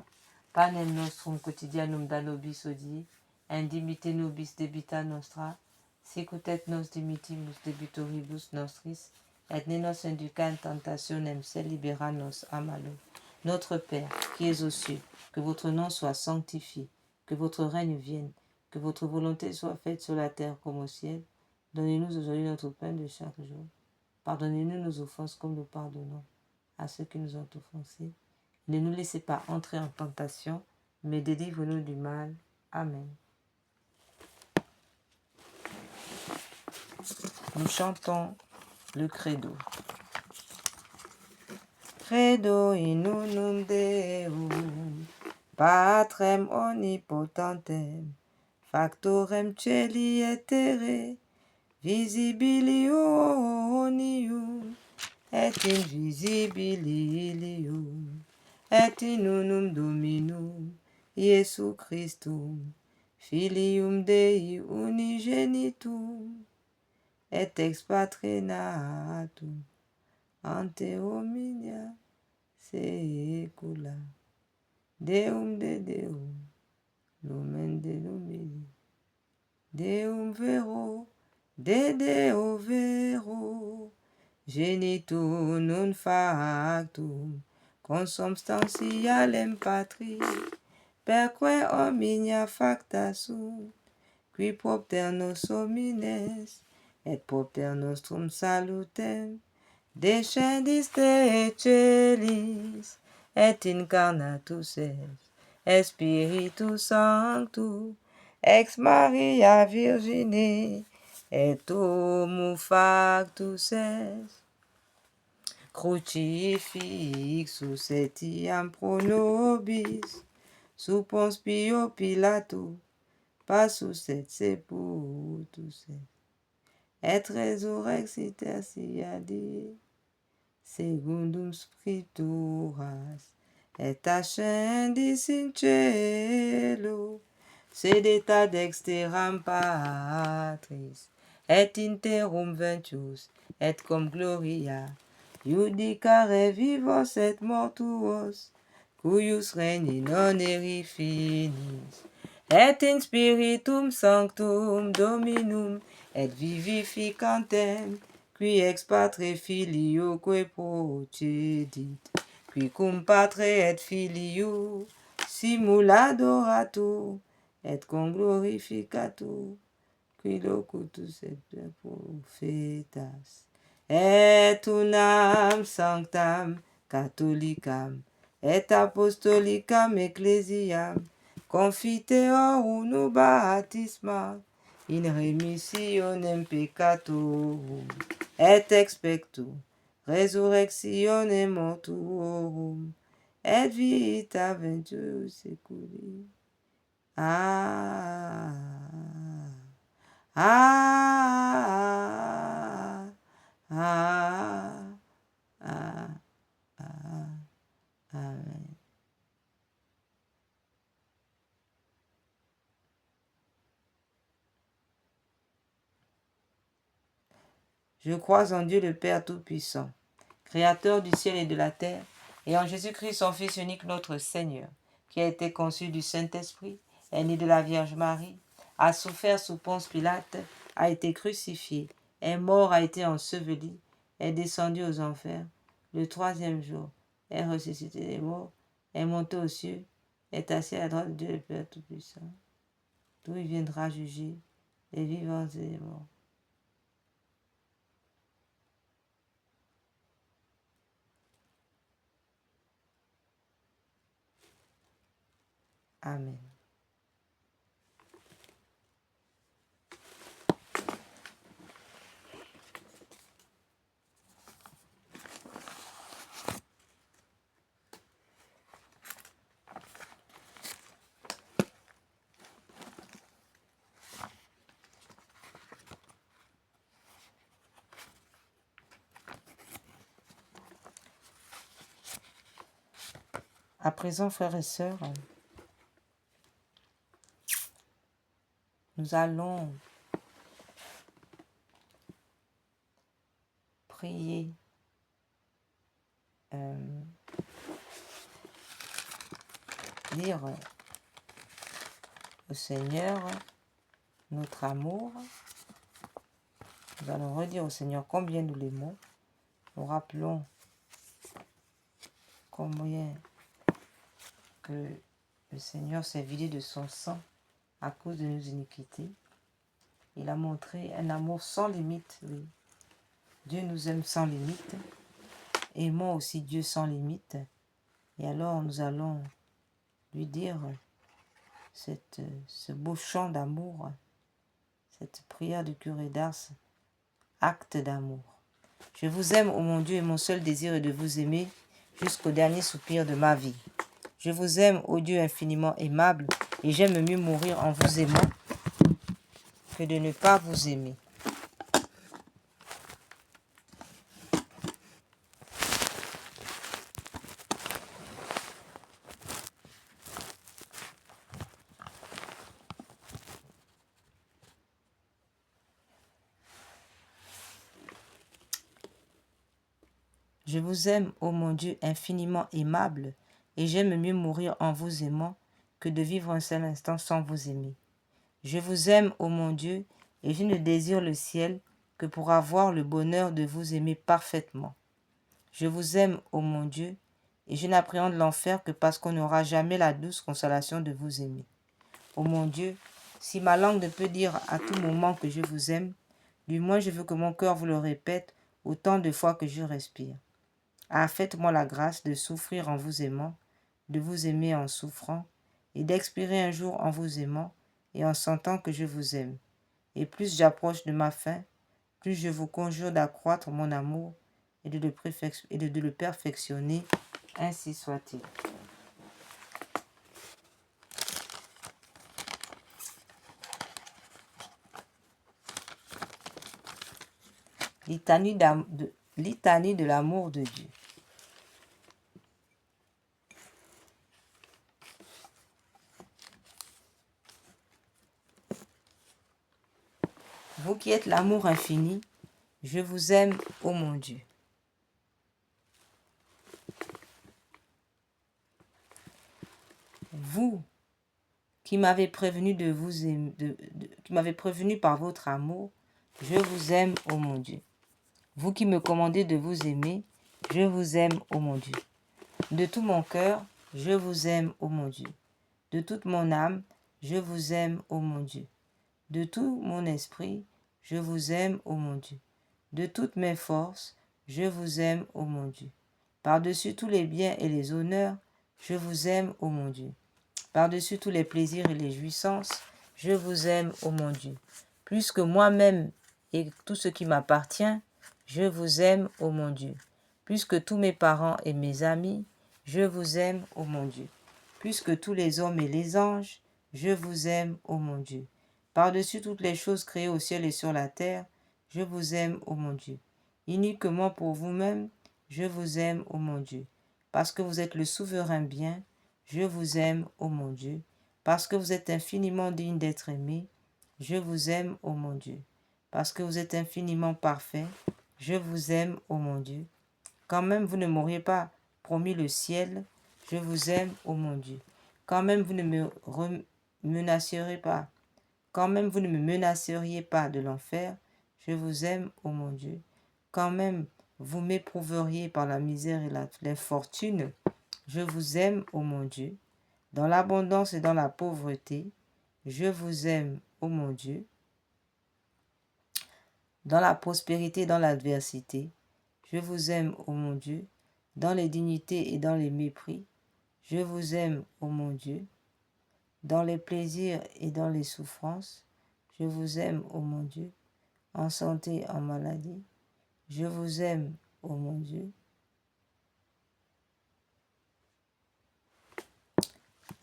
Panem nostrum quotidianum da nobis hodie, et dimitte nobis debita nostra, sicut et nos dimittimus debitoribus nostris, et ne nos induca in tentationem, sed libera nos a malo. Notre Père, qui es aux cieux, que votre nom soit sanctifié, que votre règne vienne, que votre volonté soit faite sur la terre comme au ciel. Donnez-nous aujourd'hui notre pain de chaque jour. Pardonnez-nous nos offenses comme nous pardonnons à ceux qui nous ont offensés. Ne nous laissez pas entrer en tentation, mais délivre-nous du mal. Amen. Nous chantons le credo. Credo in unum Deum, Patrem omnipotentem, factorem celi et terrae, visibilium et invisibilium, et in unum Dominum Iesu Christum, Filium Dei unigenitum, et expatrinatum ante hominia saecula. Deum de Deum, lumen de lumini, Deum vero, Dede overo, genitum non factum, consubstantialem patri, perque omnia facta sunt, qui propter nos homines, et propter nostrum salutem, descendis de celis, et incarnatus est Spiritus Sanctus, ex Maria Virgine, et homo factus est, crucifixus etiam pro nobis, sub Pons Pio Pilatus, passus et sepultus et resurrexit tertia die, secundum scripturas, et ascendis in cielo, sedet ad dexteram Patris, et interum ventius, et cum gloria, judicare vivos et mortuos, cuius regni non eri finis, et in spiritum sanctum Dominum, et vivificantem, qui ex Patre Filioque procedit, qui cum Patre et Filio simul adoratur, et cum glorificatur, qui locutus et per prophetas, et unam sanctam catholicam, et apostolicam ecclesiam, confiteor unu baptisma, in remissionem peccatorum, et expectu resurrectione mortuorum, et vita ventus seculi. Amen. Je crois en Dieu le Père Tout-Puissant, Créateur du ciel et de la terre, et en Jésus-Christ, son Fils unique, notre Seigneur, qui a été conçu du Saint-Esprit, est né de la Vierge Marie, a souffert sous Ponce Pilate, a été crucifié, est mort, a été enseveli, est descendu aux enfers, le troisième jour, est ressuscité des morts, est monté aux cieux, est assis à la droite de Dieu le Père Tout-Puissant, d'où il viendra juger les vivants et les morts. Amen. À présent, frères et sœurs, nous allons prier dire au Seigneur notre amour. Nous allons redire au Seigneur combien nous l'aimons. Nous rappelons combien que le Seigneur s'est vidé de son sang à cause de nos iniquités. Il a montré un amour sans limite. Oui. Dieu nous aime sans limite. Aimons aussi Dieu sans limite. Et alors nous allons lui dire ce beau chant d'amour, cette prière du curé d'Ars, acte d'amour. Je vous aime, ô mon Dieu, et mon seul désir est de vous aimer jusqu'au dernier soupir de ma vie. Je vous aime, ô Dieu infiniment aimable, et j'aime mieux mourir en vous aimant que de ne pas vous aimer. Je vous aime, ô mon Dieu infiniment aimable, et j'aime mieux mourir en vous aimant que de vivre un seul instant sans vous aimer. Je vous aime, ô mon Dieu, et je ne désire le ciel que pour avoir le bonheur de vous aimer parfaitement. Je vous aime, ô mon Dieu, et je n'appréhende l'enfer que parce qu'on n'aura jamais la douce consolation de vous aimer. Ô mon Dieu, si ma langue ne peut dire à tout moment que je vous aime, du moins je veux que mon cœur vous le répète autant de fois que je respire. Ah, faites-moi la grâce de souffrir en vous aimant, de vous aimer en souffrant, et d'expirer un jour en vous aimant et en sentant que je vous aime. Et plus j'approche de ma fin, plus je vous conjure d'accroître mon amour et de le perfectionner, ainsi soit-il. Litanie de l'amour de Dieu. Vous qui êtes l'amour infini, je vous aime, ô mon Dieu. Vous qui m'avez prévenu de vous aimer, qui m'avez prévenu par votre amour, je vous aime, ô mon Dieu. Vous qui me commandez de vous aimer, je vous aime, ô mon Dieu. De tout mon cœur, je vous aime, ô mon Dieu. De toute mon âme, je vous aime, ô mon Dieu. De tout mon esprit, je vous aime, ô mon Dieu. De toutes mes forces, je vous aime, ô mon Dieu. Par-dessus tous les biens et les honneurs, je vous aime, ô mon Dieu. Par-dessus tous les plaisirs et les jouissances, je vous aime, ô mon Dieu. Plus que moi-même et tout ce qui m'appartient, je vous aime, ô mon Dieu. Plus que tous mes parents et mes amis, je vous aime, ô mon Dieu. Plus que tous les hommes et les anges, je vous aime, ô mon Dieu. Par-dessus toutes les choses créées au ciel et sur la terre, je vous aime, ô mon Dieu. Uniquement pour vous-même, je vous aime, ô mon Dieu. Parce que vous êtes le souverain bien, je vous aime, ô mon Dieu. Parce que vous êtes infiniment digne d'être aimé, je vous aime, ô mon Dieu. Parce que vous êtes infiniment parfait, je vous aime, ô mon Dieu. Quand même vous ne m'auriez pas promis le ciel, je vous aime, ô mon Dieu. Quand même vous ne me menaceriez pas. Quand même vous ne me menaceriez pas de l'enfer, je vous aime, ô mon Dieu. Quand même vous m'éprouveriez par la misère et l'infortune, je vous aime, ô mon Dieu. Dans l'abondance et dans la pauvreté, je vous aime, ô mon Dieu. Dans la prospérité et dans l'adversité, je vous aime, ô mon Dieu. Dans les dignités et dans les mépris, je vous aime, ô mon Dieu. Dans les plaisirs et dans les souffrances, je vous aime, ô mon Dieu. En santé, en maladie, je vous aime, ô mon Dieu.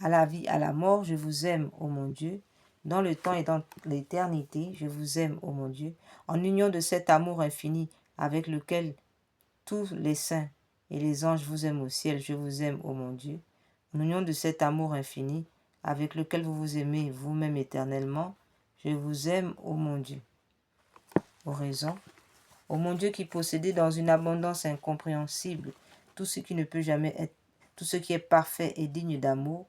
À la vie, à la mort, je vous aime, ô mon Dieu. Dans le temps et dans l'éternité, je vous aime, ô mon Dieu. En union de cet amour infini avec lequel tous les saints et les anges vous aiment au ciel, je vous aime, ô mon Dieu. En union de cet amour infini avec lequel vous vous aimez vous-même éternellement, je vous aime, ô mon Dieu. Oraison. Ô mon Dieu qui possédez dans une abondance incompréhensible tout ce qui ne peut jamais être, tout ce qui est parfait et digne d'amour,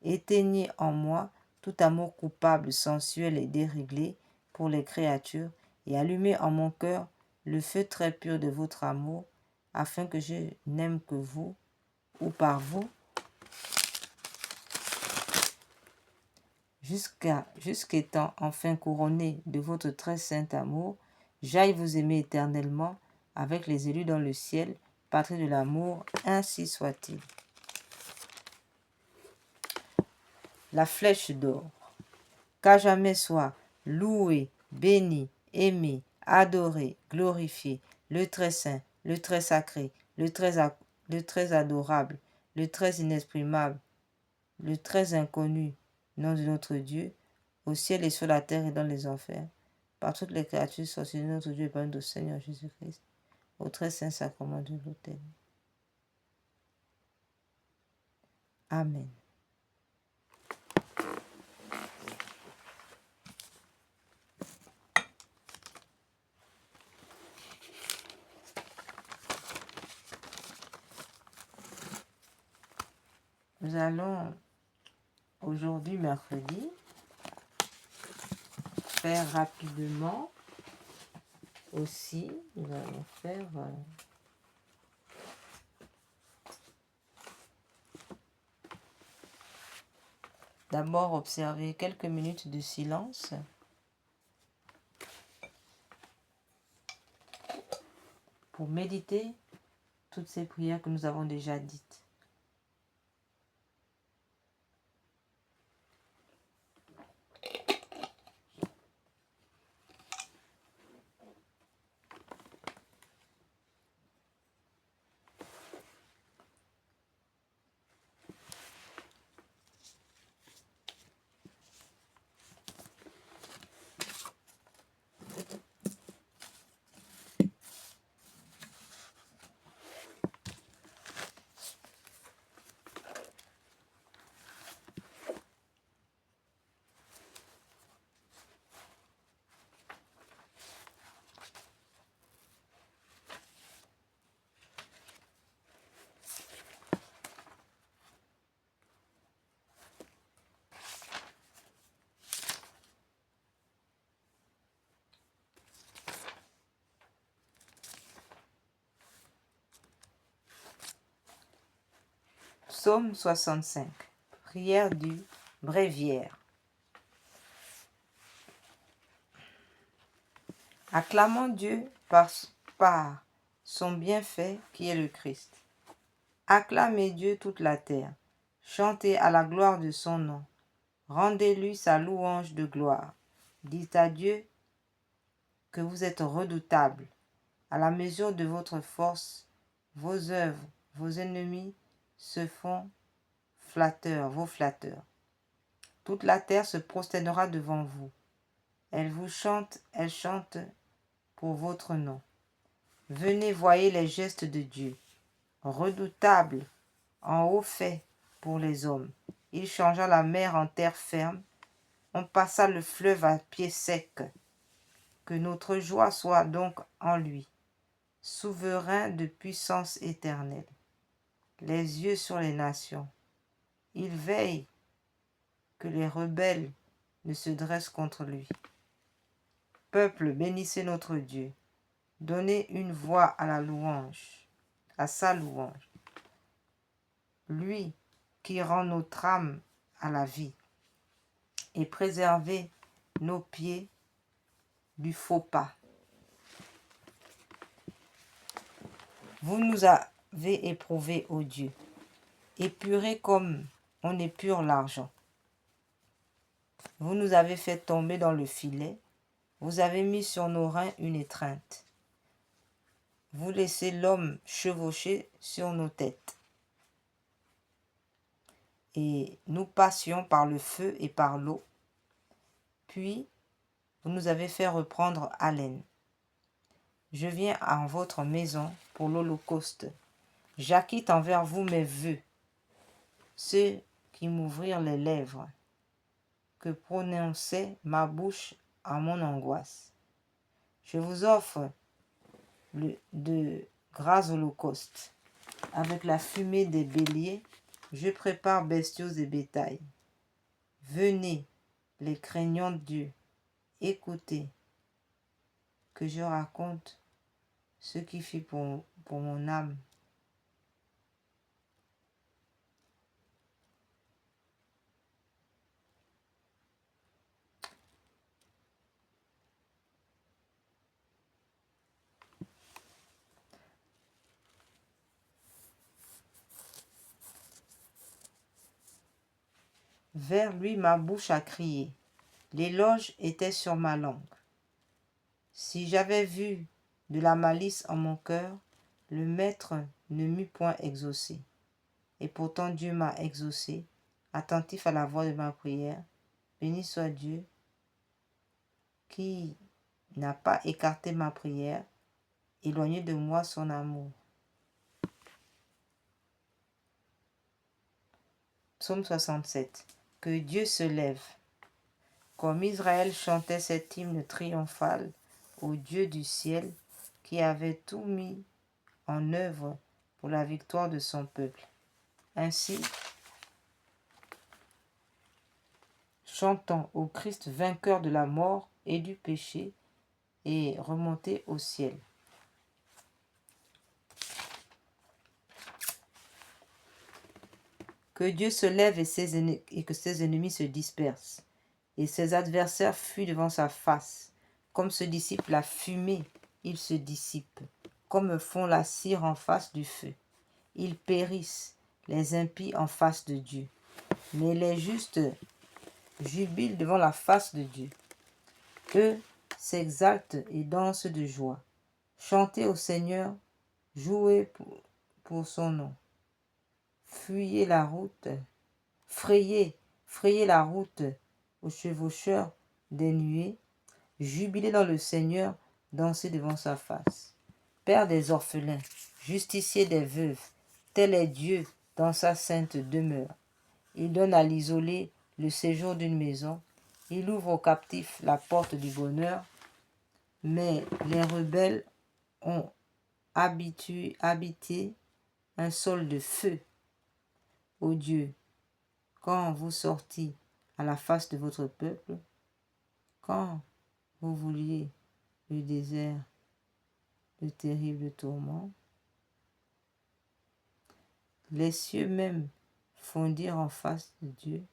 éteignez en moi tout amour coupable, sensuel et déréglé pour les créatures, et allumez en mon cœur le feu très pur de votre amour, afin que je n'aime que vous, ou par vous, jusqu'étant enfin couronné de votre très saint amour, j'aille vous aimer éternellement avec les élus dans le ciel, patrie de l'amour, ainsi soit-il. La flèche d'or. Qu'à jamais soit loué, béni, aimé, adoré, glorifié, le très saint, le très sacré, le très adorable, le très inexprimable, le très inconnu, nom de notre Dieu, au ciel et sur la terre et dans les enfers, par toutes les créatures sorties de notre Dieu et par notre Seigneur Jésus-Christ, au très saint sacrement de l'autel. Amen. Nous allons aujourd'hui, mercredi, faire rapidement aussi. Nous allons faire... D'abord, observer quelques minutes de silence. Pour méditer toutes ces prières que nous avons déjà dites. Psaume 65. Prière du bréviaire. Acclamons Dieu par son bienfait qui est le Christ. Acclamez Dieu toute la terre. Chantez à la gloire de son nom. Rendez-lui sa louange de gloire. Dites à Dieu que vous êtes redoutable. À la mesure de votre force, vos œuvres, vos ennemis se font flatteurs, vos flatteurs. Toute la terre se prosternera devant vous. Elle chante pour votre nom. Venez, voyez les gestes de Dieu, redoutable, en haut fait pour les hommes. Il changea la mer en terre ferme, on passa le fleuve à pied sec. Que notre joie soit donc en lui, souverain de puissance éternelle. Les yeux sur les nations. Il veille que les rebelles ne se dressent contre lui. Peuple, bénissez notre Dieu. Donnez une voix à la louange, à sa louange. Lui qui rend notre âme à la vie et préservez nos pieds du faux pas. Vous nous avez éprouvés, ô Dieu, épurés comme on épure l'argent. Vous nous avez fait tomber dans le filet, vous avez mis sur nos reins une étreinte. Vous laissez l'homme chevaucher sur nos têtes. Et nous passions par le feu et par l'eau. Puis, vous nous avez fait reprendre haleine. Je viens en votre maison pour l'holocauste. J'acquitte envers vous mes vœux, ceux qui m'ouvrirent les lèvres, que prononçait ma bouche en mon angoisse. Je vous offre de gras holocaustes. Avec la fumée des béliers, je prépare bestiaux et bétail. Venez, les craignants de Dieu, écoutez, que je raconte ce qui fit pour mon âme. Vers lui ma bouche a crié, l'éloge était sur ma langue. Si j'avais vu de la malice en mon cœur, le Maître ne m'eût point exaucé. Et pourtant Dieu m'a exaucé, attentif à la voix de ma prière. Béni soit Dieu qui n'a pas écarté ma prière, éloigné de moi son amour. Psaume 67. Que Dieu se lève. Comme Israël chantait cet hymne triomphal au Dieu du ciel qui avait tout mis en œuvre pour la victoire de son peuple. Ainsi, chantons au Christ vainqueur de la mort et du péché et remonter au ciel. Que Dieu se lève et que ses ennemis se dispersent, et ses adversaires fuient devant sa face. Comme se dissipe la fumée, ils se dissipent, comme fond la cire en face du feu. Ils périssent, les impies en face de Dieu. Mais les justes jubilent devant la face de Dieu. Eux s'exaltent et dansent de joie. Chantez au Seigneur, jouez pour son nom. Fuyez la route, frayez la route aux chevaucheurs des nuées. Jubilez dans le Seigneur, dansez devant sa face. Père des orphelins, justicier des veuves, tel est Dieu dans sa sainte demeure. Il donne à l'isolé le séjour d'une maison. Il ouvre aux captifs la porte du bonheur. Mais les rebelles ont habité un sol de feu. Ô Dieu, quand vous sortis à la face de votre peuple, quand vous vouliez le désert, le terrible tourment, les cieux même fondirent en face de Dieu.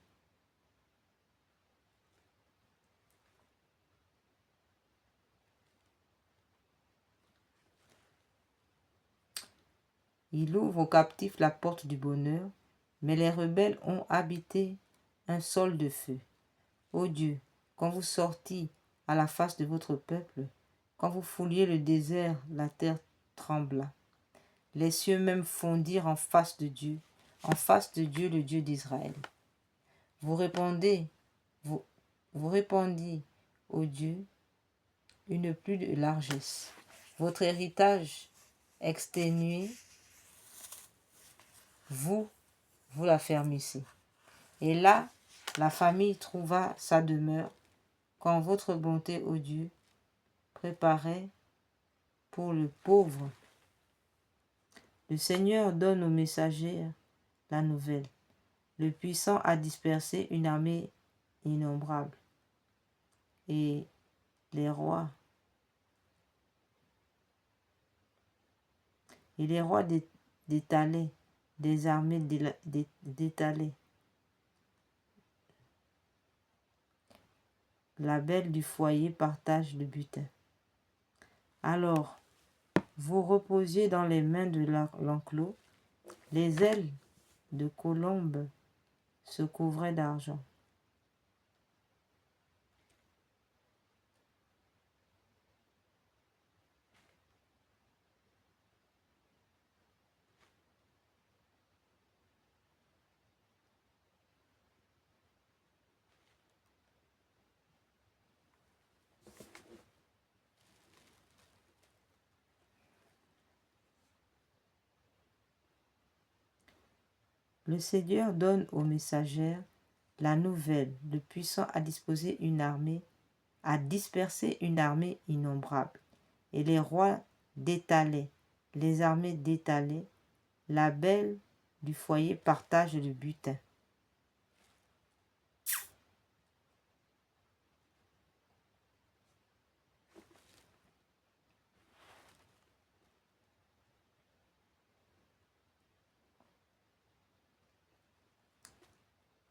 Il ouvre aux captifs la porte du bonheur, mais les rebelles ont habité un sol de feu. Ô Dieu, quand vous sortis à la face de votre peuple, quand vous fouliez le désert, la terre trembla. Les cieux même fondirent en face de Dieu, le Dieu d'Israël. Vous répandis, ô Dieu, une pluie de largesse. Votre héritage exténué, vous l'affermissez. Et là, la famille trouva sa demeure, quand votre bonté, ô Dieu, préparait pour le pauvre. Le Seigneur donne aux messagers la nouvelle. Le puissant a dispersé une armée innombrable. Et les rois détalaient des armées détalaient. La belle du foyer partage le butin. Alors, vous reposiez dans les mains de l'enclos, les ailes de colombe se couvraient d'argent. Le Seigneur donne aux messagères la nouvelle. Le puissant a dispersé une armée innombrable. Et les rois détalaient, les armées détalaient. La belle du foyer partage le butin.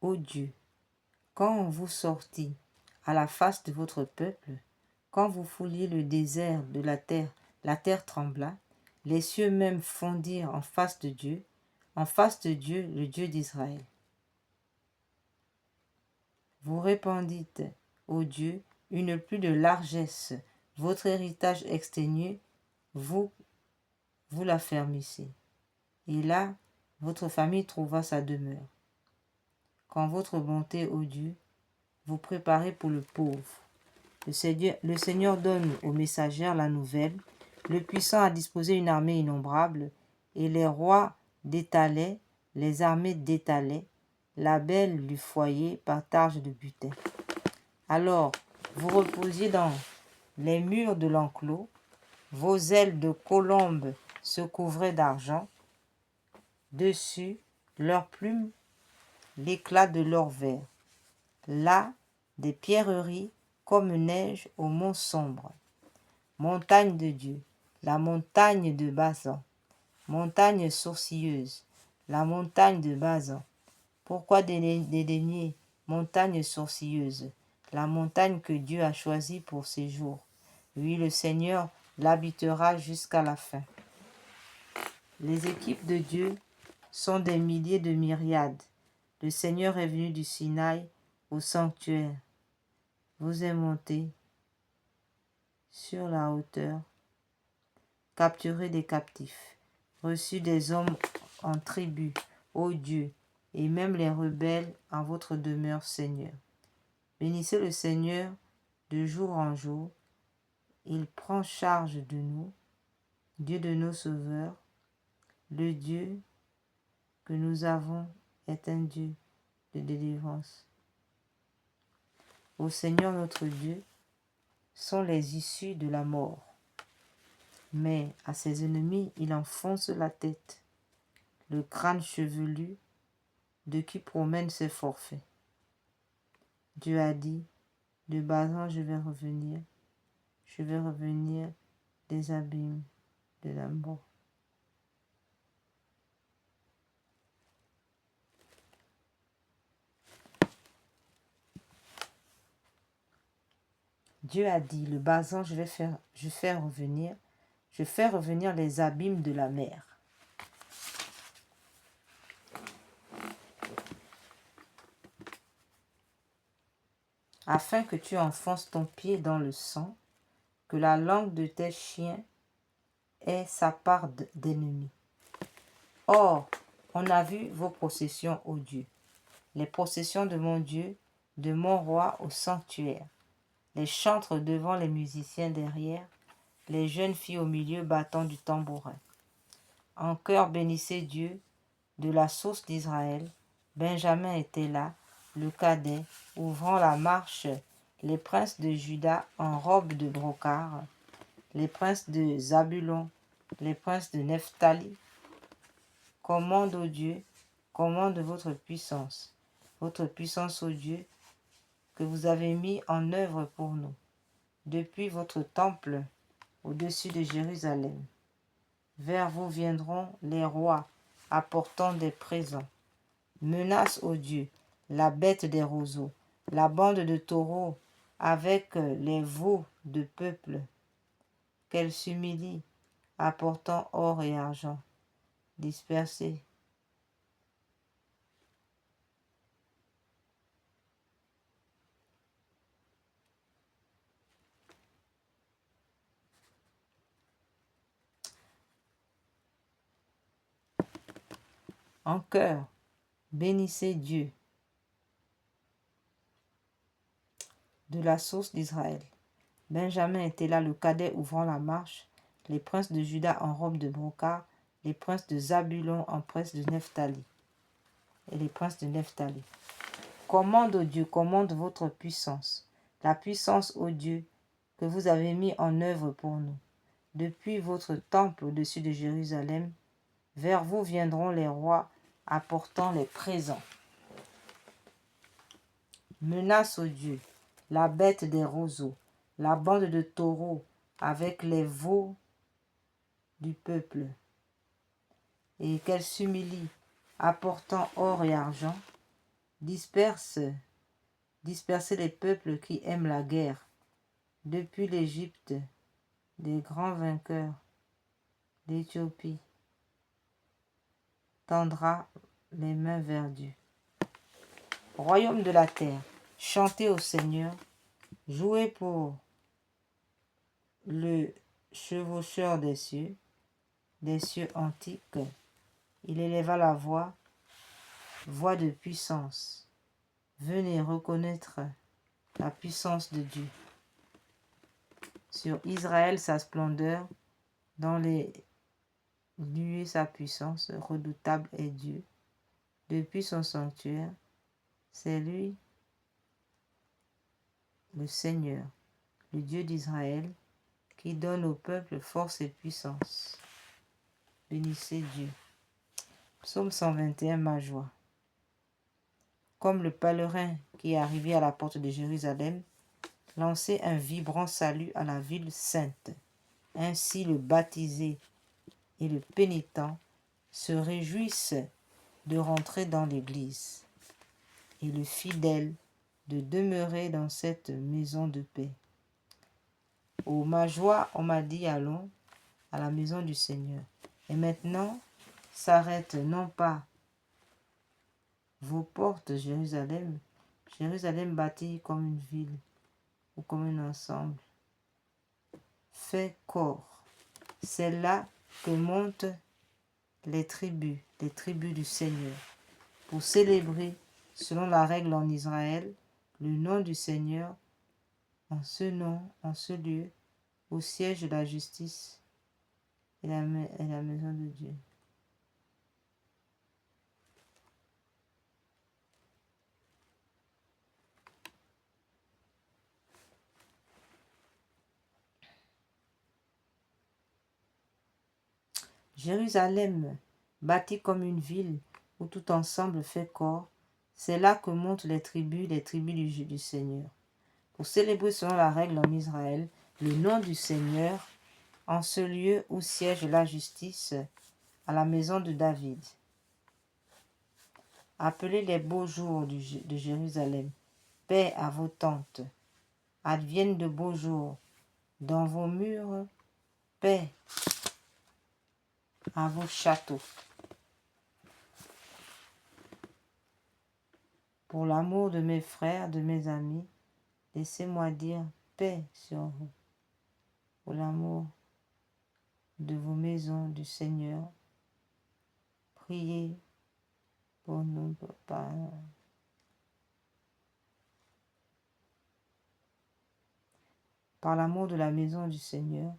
Ô Dieu, quand vous sortis à la face de votre peuple, quand vous fouliez le désert de la terre trembla, les cieux même fondirent en face de Dieu, le Dieu d'Israël. Vous répandîtes, ô Dieu, une pluie de largesse, votre héritage exténué, vous l'affermissez. Et là, votre famille trouva sa demeure. Quand votre bonté, ô Dieu, vous préparez pour le pauvre. Le Seigneur donne aux messagères la nouvelle. Le puissant a disposé une armée innombrable, et les rois détalaient, les armées détalaient. La belle du foyer partage le butin. Alors, vous reposiez dans les murs de l'enclos, vos ailes de colombe se couvraient d'argent, dessus leurs plumes, l'éclat de l'or vert. Là, des pierreries comme neige au mont sombre. Montagne de Dieu, la montagne de Basan, montagne sourcilleuse, la montagne de Basan. Pourquoi dédaigner, montagne sourcilleuse, la montagne que Dieu a choisie pour ses jours? Oui, le Seigneur l'habitera jusqu'à la fin. Les équipes de Dieu sont des milliers de myriades. Le Seigneur est venu du Sinaï au sanctuaire. Vous êtes monté sur la hauteur, capturé des captifs, reçu des hommes en tribu, ô Dieu, et même les rebelles en votre demeure, Seigneur. Bénissez le Seigneur de jour en jour. Il prend charge de nous, Dieu de nos sauveurs. Le Dieu que nous avons est un Dieu de délivrance. Au Seigneur notre Dieu sont les issues de la mort, mais à ses ennemis il enfonce la tête, le crâne chevelu de qui promène ses forfaits. Dieu a dit, de Basan je vais revenir des abîmes de la mort. Dieu a dit, le Basan je fais revenir les abîmes de la mer. Afin que tu enfonces ton pied dans le sang, que la langue de tes chiens ait sa part d'ennemis. Or, on a vu vos processions, ô Dieu, les processions de mon Dieu, de mon roi au sanctuaire, les chantres devant les musiciens derrière, les jeunes filles au milieu battant du tambourin. En chœur bénissez Dieu de la source d'Israël. Benjamin était là, le cadet, ouvrant la marche, les princes de Juda en robe de brocart, les princes de Zabulon, les princes de Nephtali. Commande, ô Dieu, commande votre puissance, ô Dieu, que vous avez mis en œuvre pour nous, depuis votre temple au-dessus de Jérusalem. Vers vous viendront les rois apportant des présents. Menace, ô Dieu, la bête des roseaux, la bande de taureaux avec les veaux de peuple. Qu'elle s'humilie, apportant or et argent, dispersés. En chœur, bénissez Dieu de la source d'Israël. Benjamin était là, le cadet ouvrant la marche, les princes de Juda en robe de brocart, les princes de Zabulon en princes de Nephtali. Et les princes de Nephtali. Commande, ô Dieu, commande votre puissance, la puissance, ô Dieu, que vous avez mis en œuvre pour nous. Depuis votre temple au-dessus de Jérusalem, vers vous viendront les rois apportant les présents. Menace, ô Dieu, la bête des roseaux, la bande de taureaux avec les veaux du peuple, et qu'elle s'humilie, apportant or et argent, dispersez les peuples qui aiment la guerre, depuis l'Égypte, des grands vainqueurs d'Éthiopie, tendra les mains vers Dieu. Royaume de la terre, chantez au Seigneur, jouez pour le chevaucheur des cieux antiques. Il éleva la voix de puissance. Venez reconnaître la puissance de Dieu. Sur Israël sa splendeur, dans les nuées sa puissance, redoutable est Dieu. Depuis son sanctuaire, c'est lui, le Seigneur, le Dieu d'Israël, qui donne au peuple force et puissance. Bénissez Dieu. Psaume 121, ma joie. Comme le pèlerin qui est arrivé à la porte de Jérusalem, lancez un vibrant salut à la ville sainte. Ainsi le baptisé et le pénitent se réjouissent de rentrer dans l'église, et le fidèle de demeurer dans cette maison de paix. Ô ma joie, on m'a dit, allons à la maison du Seigneur. Et maintenant, s'arrête non pas vos portes, Jérusalem, Jérusalem bâtie comme une ville ou comme un ensemble. Fait corps. C'est là que montent les tribus du Seigneur, pour célébrer, selon la règle en Israël, le nom du Seigneur, en ce lieu, au siège de la justice et la maison de Dieu. Jérusalem, bâtie comme une ville, où tout ensemble fait corps, c'est là que montent les tribus du Seigneur, pour célébrer selon la règle en Israël le nom du Seigneur, en ce lieu où siège la justice, à la maison de David. Appelez les beaux jours de Jérusalem, paix à vos tentes. Adviennent de beaux jours dans vos murs, paix à vos châteaux. Pour l'amour de mes frères, de mes amis, laissez-moi dire paix sur vous. Pour l'amour de vos maisons du Seigneur, priez pour nous, Papa. Par l'amour de la maison du Seigneur,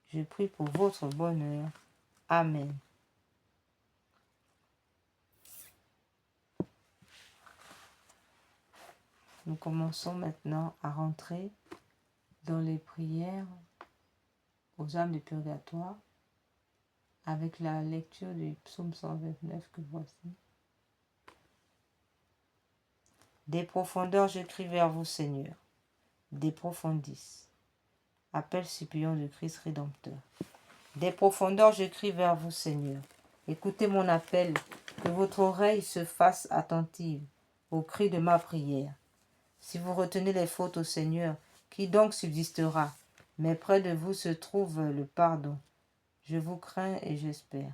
je prie pour votre bonheur. Amen. Nous commençons maintenant à rentrer dans les prières aux âmes du purgatoire avec la lecture du psaume 129 que voici. Des profondeurs, j'écris vers vous, Seigneur. Des profondis. Appel suppliant de Christ Rédempteur. Des profondeurs, j'écris vers vous, Seigneur. Écoutez mon appel, que votre oreille se fasse attentive au cri de ma prière. Si vous retenez les fautes au Seigneur, qui donc subsistera? Mais près de vous se trouve le pardon. Je vous crains et j'espère.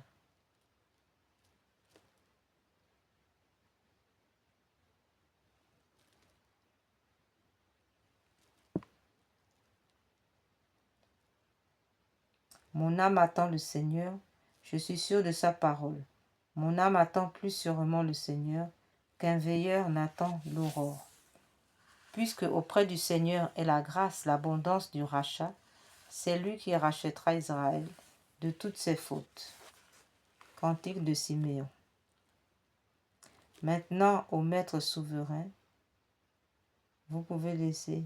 Mon âme attend le Seigneur, je suis sûr de sa parole. Mon âme attend plus sûrement le Seigneur qu'un veilleur n'attend l'aurore. Puisque auprès du Seigneur est la grâce, l'abondance du rachat, c'est lui qui rachètera Israël de toutes ses fautes. Cantique de Siméon. Maintenant, ô Maître souverain, vous pouvez laisser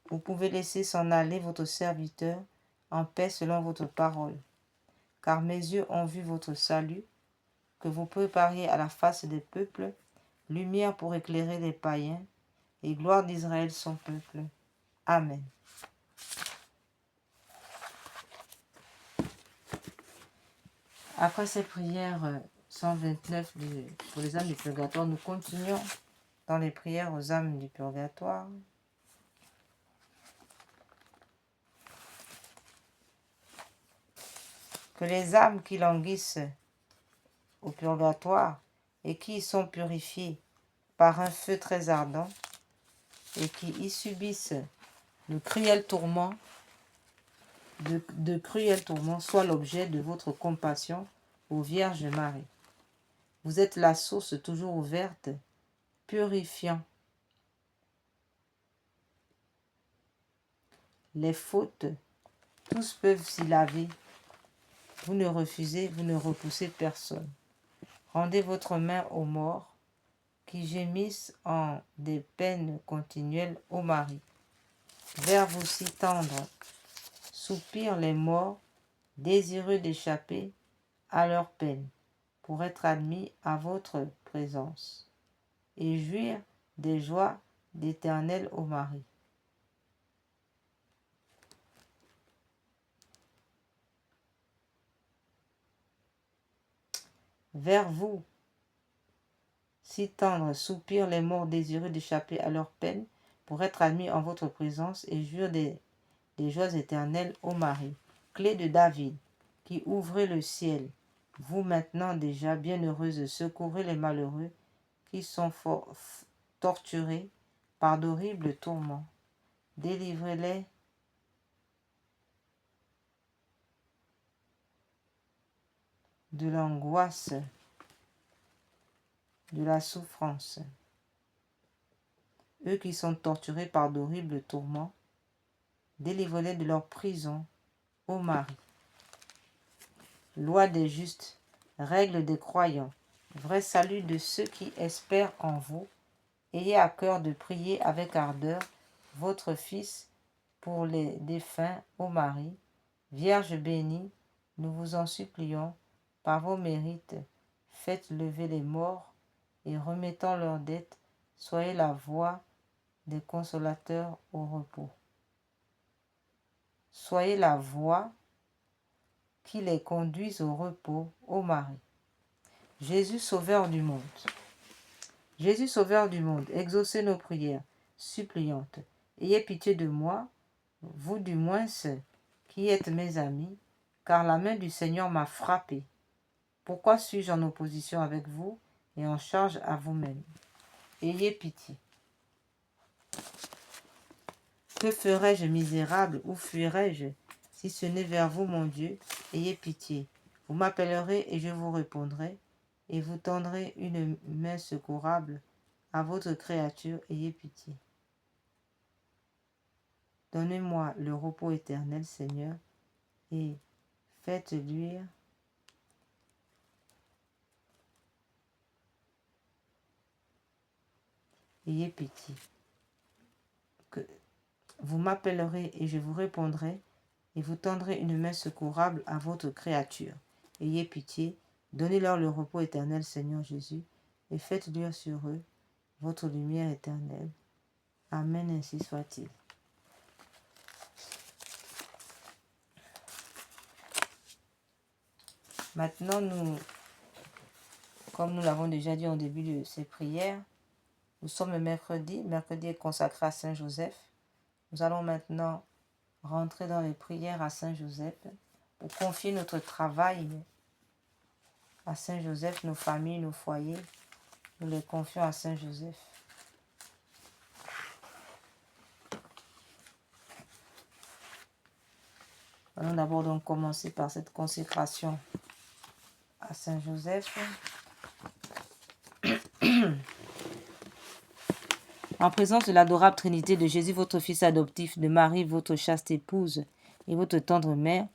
vous pouvez laisser s'en aller votre serviteur en paix selon votre parole. Car mes yeux ont vu votre salut, que vous prépariez à la face des peuples, lumière pour éclairer les païens, et gloire d'Israël son peuple. Amen. Après cette prière 129 pour les âmes du purgatoire, nous continuons dans les prières aux âmes du purgatoire. Que les âmes qui languissent au purgatoire et qui y sont purifiées par un feu très ardent et qui y subissent de cruels tourments, soient l'objet de votre compassion, ô Vierge Marie. Vous êtes la source toujours ouverte, purifiant les fautes. Tous peuvent s'y laver. Vous ne refusez, vous ne repoussez personne. Rendez votre main aux morts qui gémissent en des peines continuelles, ô Marie. Vers vous si tendre, soupirent les morts, désireux d'échapper à leur peine, pour être admis à votre présence, et jouir des joies d'Éternel au mari. Vers vous, si tendres soupirent les morts désireux d'échapper à leur peine, pour être admis en votre présence, et jouir des joies éternelles au mari. Clé de David, qui ouvrez le ciel, vous maintenant déjà bienheureuses, secourez les malheureux qui sont torturés par d'horribles tourments. Délivrez-les de l'angoisse, de la souffrance. Eux qui sont torturés par d'horribles tourments, délivrez-les de leur prison, ô Marie. Loi des justes, règle des croyants, vrai salut de ceux qui espèrent en vous, ayez à cœur de prier avec ardeur votre Fils pour les défunts, ô Marie. Vierge bénie, nous vous en supplions, par vos mérites, faites lever les morts et remettant leurs dettes, soyez la voie des consolateurs au repos. Soyez la voie qui les conduise au repos, ô Marie. Jésus, Sauveur du monde. Jésus, Sauveur du monde, exaucez nos prières suppliantes. Ayez pitié de moi, vous du moins qui êtes mes amis, car la main du Seigneur m'a frappé. Pourquoi suis-je en opposition avec vous et en charge à vous-même? Ayez pitié. Que ferais-je misérable, où fuirais-je, si ce n'est vers vous, mon Dieu? Ayez pitié. Vous m'appellerez et je vous répondrai, et vous tendrez une main secourable à votre créature. Ayez pitié. Donnez-moi le repos éternel, Seigneur, et faites luire ayez pitié. Que vous m'appellerez et je vous répondrai, et vous tendrez une main secourable à votre créature. Ayez pitié, donnez-leur le repos éternel, Seigneur Jésus, et faites luire sur eux votre lumière éternelle. Amen, ainsi soit-il. Maintenant, comme nous l'avons déjà dit au début de ces prières, nous sommes mercredi. Mercredi est consacré à Saint Joseph. Nous allons maintenant rentrer dans les prières à Saint Joseph pour confier notre travail à Saint Joseph, nos familles, nos foyers. Nous les confions à Saint Joseph. Allons d'abord donc commencer par cette consécration à Saint Joseph. En présence de l'adorable Trinité de Jésus, votre Fils adoptif, de Marie, votre chaste épouse, et votre tendre mère,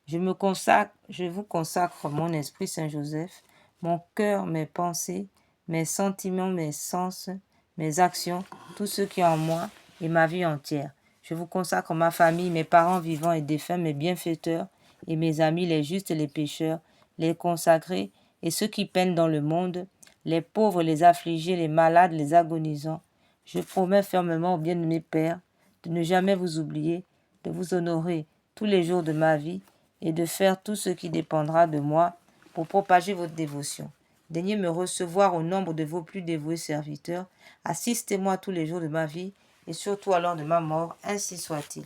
je vous consacre mon esprit, Saint Joseph, mon cœur, mes pensées, mes sentiments, mes sens, mes actions, tout ce qui est en moi et ma vie entière. Je vous consacre ma famille, mes parents vivants et défunts, mes bienfaiteurs et mes amis, les justes et les pécheurs, les consacrés et ceux qui peinent dans le monde, les pauvres, les affligés, les malades, les agonisants. Je promets fermement au bien-aimé Père de ne jamais vous oublier, de vous honorer tous les jours de ma vie et de faire tout ce qui dépendra de moi pour propager votre dévotion. Daignez me recevoir au nombre de vos plus dévoués serviteurs. Assistez-moi tous les jours de ma vie et surtout à l'heure de ma mort, ainsi soit-il.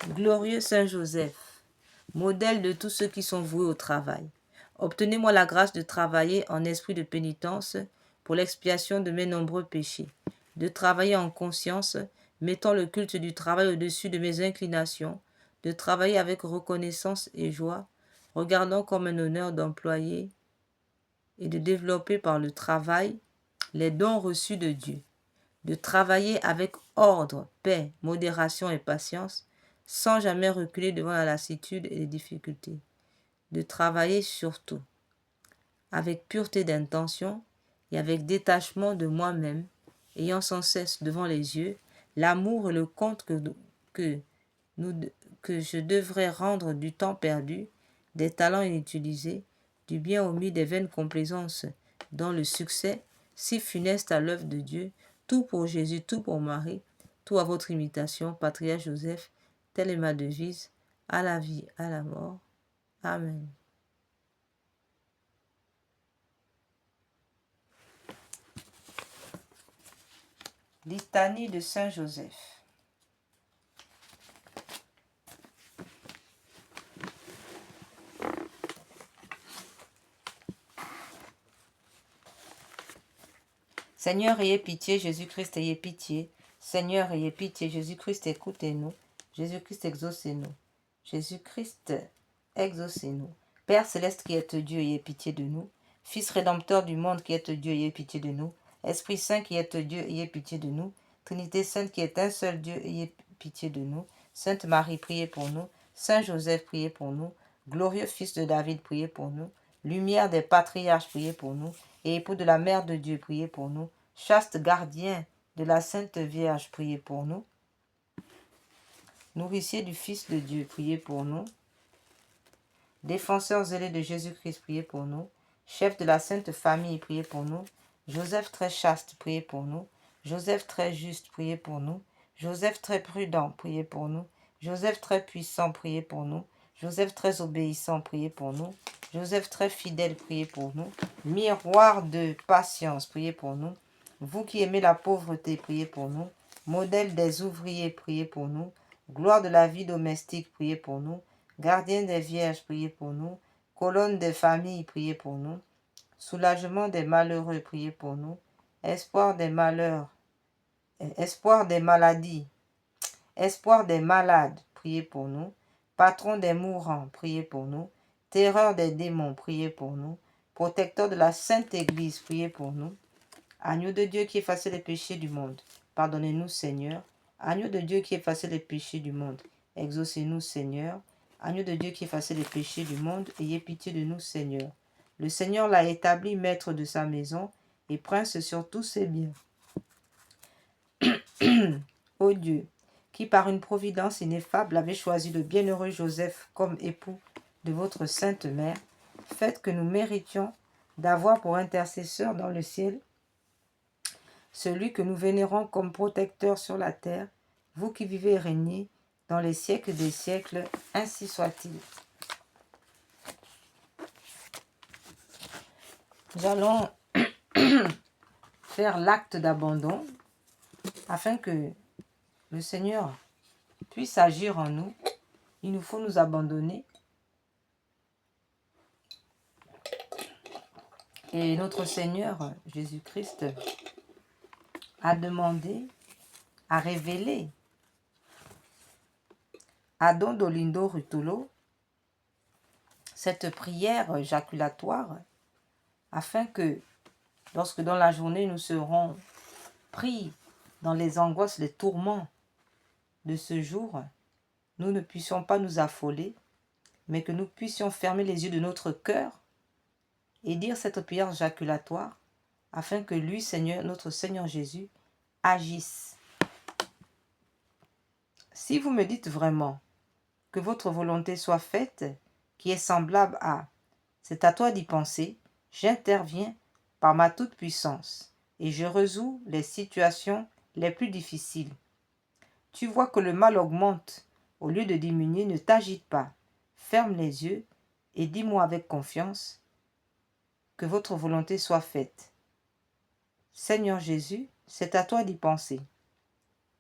Glorieux Saint Joseph, modèle de tous ceux qui sont voués au travail, obtenez-moi la grâce de travailler en esprit de pénitence pour l'expiation de mes nombreux péchés, de travailler en conscience, mettant le culte du travail au-dessus de mes inclinations, de travailler avec reconnaissance et joie, regardant comme un honneur d'employer et de développer par le travail les dons reçus de Dieu, de travailler avec ordre, paix, modération et patience, sans jamais reculer devant la lassitude et les difficultés, de travailler surtout avec pureté d'intention et avec détachement de moi-même, ayant sans cesse devant les yeux l'amour et le compte que je devrais rendre du temps perdu, des talents inutilisés, du bien omis, des vaines complaisances, dont le succès, si funeste à l'œuvre de Dieu, tout pour Jésus, tout pour Marie, tout à votre imitation, patriarche Joseph, telle est ma devise, à la vie, à la mort. Amen. Litanie de Saint Joseph. Seigneur, ayez pitié, Jésus-Christ, ayez pitié. Seigneur, ayez pitié, Jésus-Christ, écoutez-nous. Jésus-Christ, exaucez-nous. Jésus-Christ, exaucez-nous. Père céleste qui êtes Dieu, ayez pitié de nous. Fils rédempteur du monde qui êtes Dieu, ayez pitié de nous. Esprit Saint qui êtes Dieu, ayez pitié de nous. Trinité Sainte qui est un seul Dieu, ayez pitié de nous. Sainte Marie, priez pour nous. Saint Joseph, priez pour nous. Glorieux Fils de David, priez pour nous. Lumière des patriarches, priez pour nous. Et époux de la Mère de Dieu, priez pour nous. Chaste gardien de la Sainte Vierge, priez pour nous. Nourricier du Fils de Dieu, priez pour nous. Défenseur zélé de Jésus-Christ, priez pour nous. Chef de la Sainte Famille, priez pour nous. Joseph très chaste, priez pour nous. Joseph très juste, priez pour nous. Joseph très prudent, priez pour nous. Joseph très puissant, priez pour nous. Joseph très obéissant, priez pour nous. Joseph très fidèle, priez pour nous. Miroir de patience, priez pour nous. Vous qui aimez la pauvreté, priez pour nous. Modèle des ouvriers, priez pour nous. Gloire de la vie domestique, priez pour nous. Gardien des vierges, priez pour nous. Colonne des familles, priez pour nous. Soulagement des malheureux, priez pour nous. Espoir des malheurs, espoir des maladies, espoir des malades, priez pour nous. Patron des mourants, priez pour nous. Terreur des démons, priez pour nous. Protecteur de la Sainte Église, priez pour nous. Agneau de Dieu qui efface les péchés du monde, pardonnez-nous, Seigneur. Agneau de Dieu qui efface les péchés du monde, exaucez-nous, Seigneur. Agneau de Dieu qui efface les péchés du monde, ayez pitié de nous, Seigneur. Le Seigneur l'a établi maître de sa maison et prince sur tous ses biens. Ô Dieu, qui par une providence ineffable avait choisi le bienheureux Joseph comme époux de votre sainte mère, faites que nous méritions d'avoir pour intercesseur dans le ciel celui que nous vénérons comme protecteur sur la terre, vous qui vivez et régnez dans les siècles des siècles, ainsi soit-il. Nous allons faire l'acte d'abandon afin que le Seigneur puisse agir en nous. Il nous faut nous abandonner. Et notre Seigneur Jésus-Christ a demandé, a révélé à Don Dolindo Rutulo cette prière jaculatoire afin que lorsque dans la journée nous serons pris dans les angoisses, les tourments de ce jour, nous ne puissions pas nous affoler, mais que nous puissions fermer les yeux de notre cœur et dire cette prière jaculatoire afin que lui, Seigneur, notre Seigneur Jésus, agisse. Si vous me dites vraiment que votre volonté soit faite, qui est semblable à « c'est à toi d'y penser », j'interviens par ma toute-puissance et je résous les situations les plus difficiles. Tu vois que le mal augmente, au lieu de diminuer, ne t'agite pas. Ferme les yeux et dis-moi avec confiance que votre volonté soit faite. Seigneur Jésus, c'est à toi d'y penser.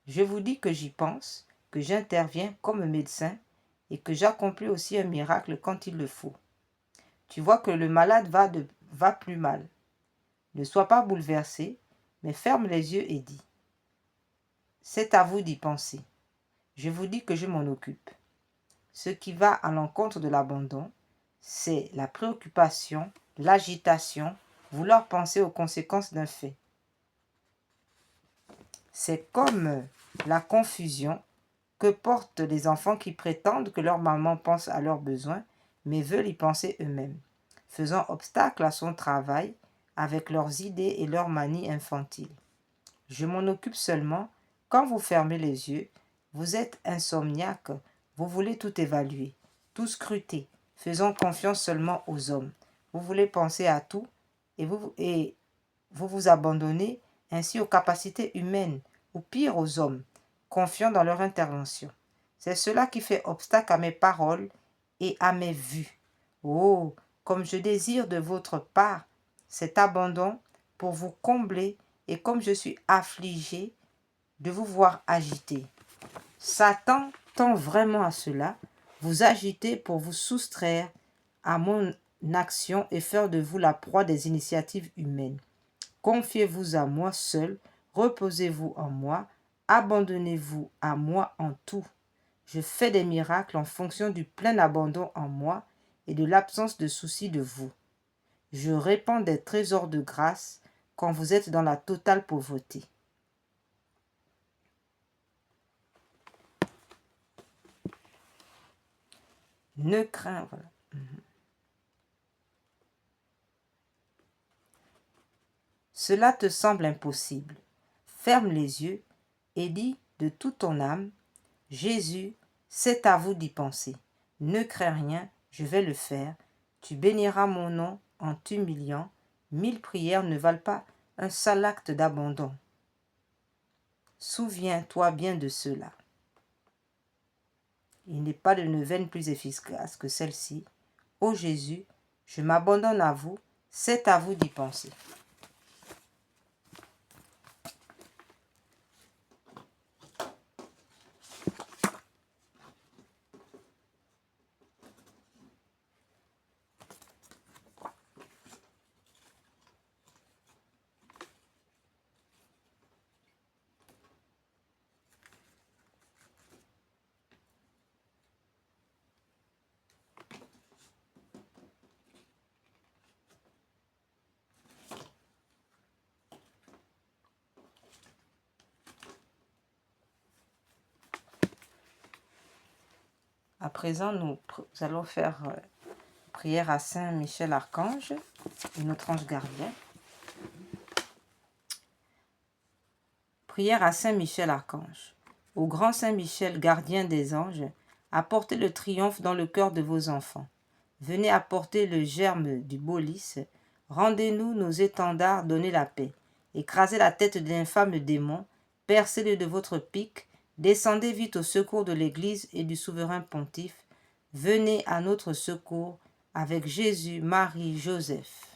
Je vous dis que j'y pense, que j'interviens comme médecin et que j'accomplis aussi un miracle quand il le faut. Tu vois que le malade va plus mal. Ne sois pas bouleversé, mais ferme les yeux et dis. C'est à vous d'y penser. Je vous dis que je m'en occupe. Ce qui va à l'encontre de l'abandon, c'est la préoccupation, l'agitation, vouloir penser aux conséquences d'un fait. C'est comme la confusion que portent les enfants qui prétendent que leur maman pense à leurs besoins, mais veulent y penser eux-mêmes, faisant obstacle à son travail avec leurs idées et leurs manies infantiles. Je m'en occupe seulement quand vous fermez les yeux, vous êtes insomniaque, vous voulez tout évaluer, tout scruter, faisant confiance seulement aux hommes. Vous voulez penser à tout et vous vous abandonnez ainsi aux capacités humaines, ou pire aux hommes, confiant dans leur intervention. C'est cela qui fait obstacle à mes paroles et à mes vues. Oh, comme je désire de votre part cet abandon pour vous combler et comme je suis affligé de vous voir agité. Satan tend vraiment à cela, vous agiter pour vous soustraire à mon action et faire de vous la proie des initiatives humaines. Confiez-vous à moi seul, reposez-vous en moi, abandonnez-vous à moi en tout. Je fais des miracles en fonction du plein abandon en moi et de l'absence de souci de vous. Je répands des trésors de grâce quand vous êtes dans la totale pauvreté. Ne crains, voilà. Cela te semble impossible. Ferme les yeux et dis de toute ton âme, Jésus, c'est à vous d'y penser. Ne crains rien, je vais le faire. Tu béniras mon nom en t'humiliant. 1000 prières ne valent pas un sale acte d'abandon. Souviens-toi bien de cela. Il n'est pas de neuvaine plus efficace que celle-ci. Ô Jésus, je m'abandonne à vous, c'est à vous d'y penser. À présent, nous allons faire prière à Saint Michel Archange et notre ange gardien. Prière à Saint Michel Archange. Au grand Saint Michel, gardien des anges, apportez le triomphe dans le cœur de vos enfants. Venez apporter le germe du beau lys. Rendez-nous nos étendards, donnez la paix. Écrasez la tête de l'infâme démon, percez-le de votre pique, descendez vite au secours de l'Église et du souverain pontife. Venez à notre secours avec Jésus, Marie, Joseph.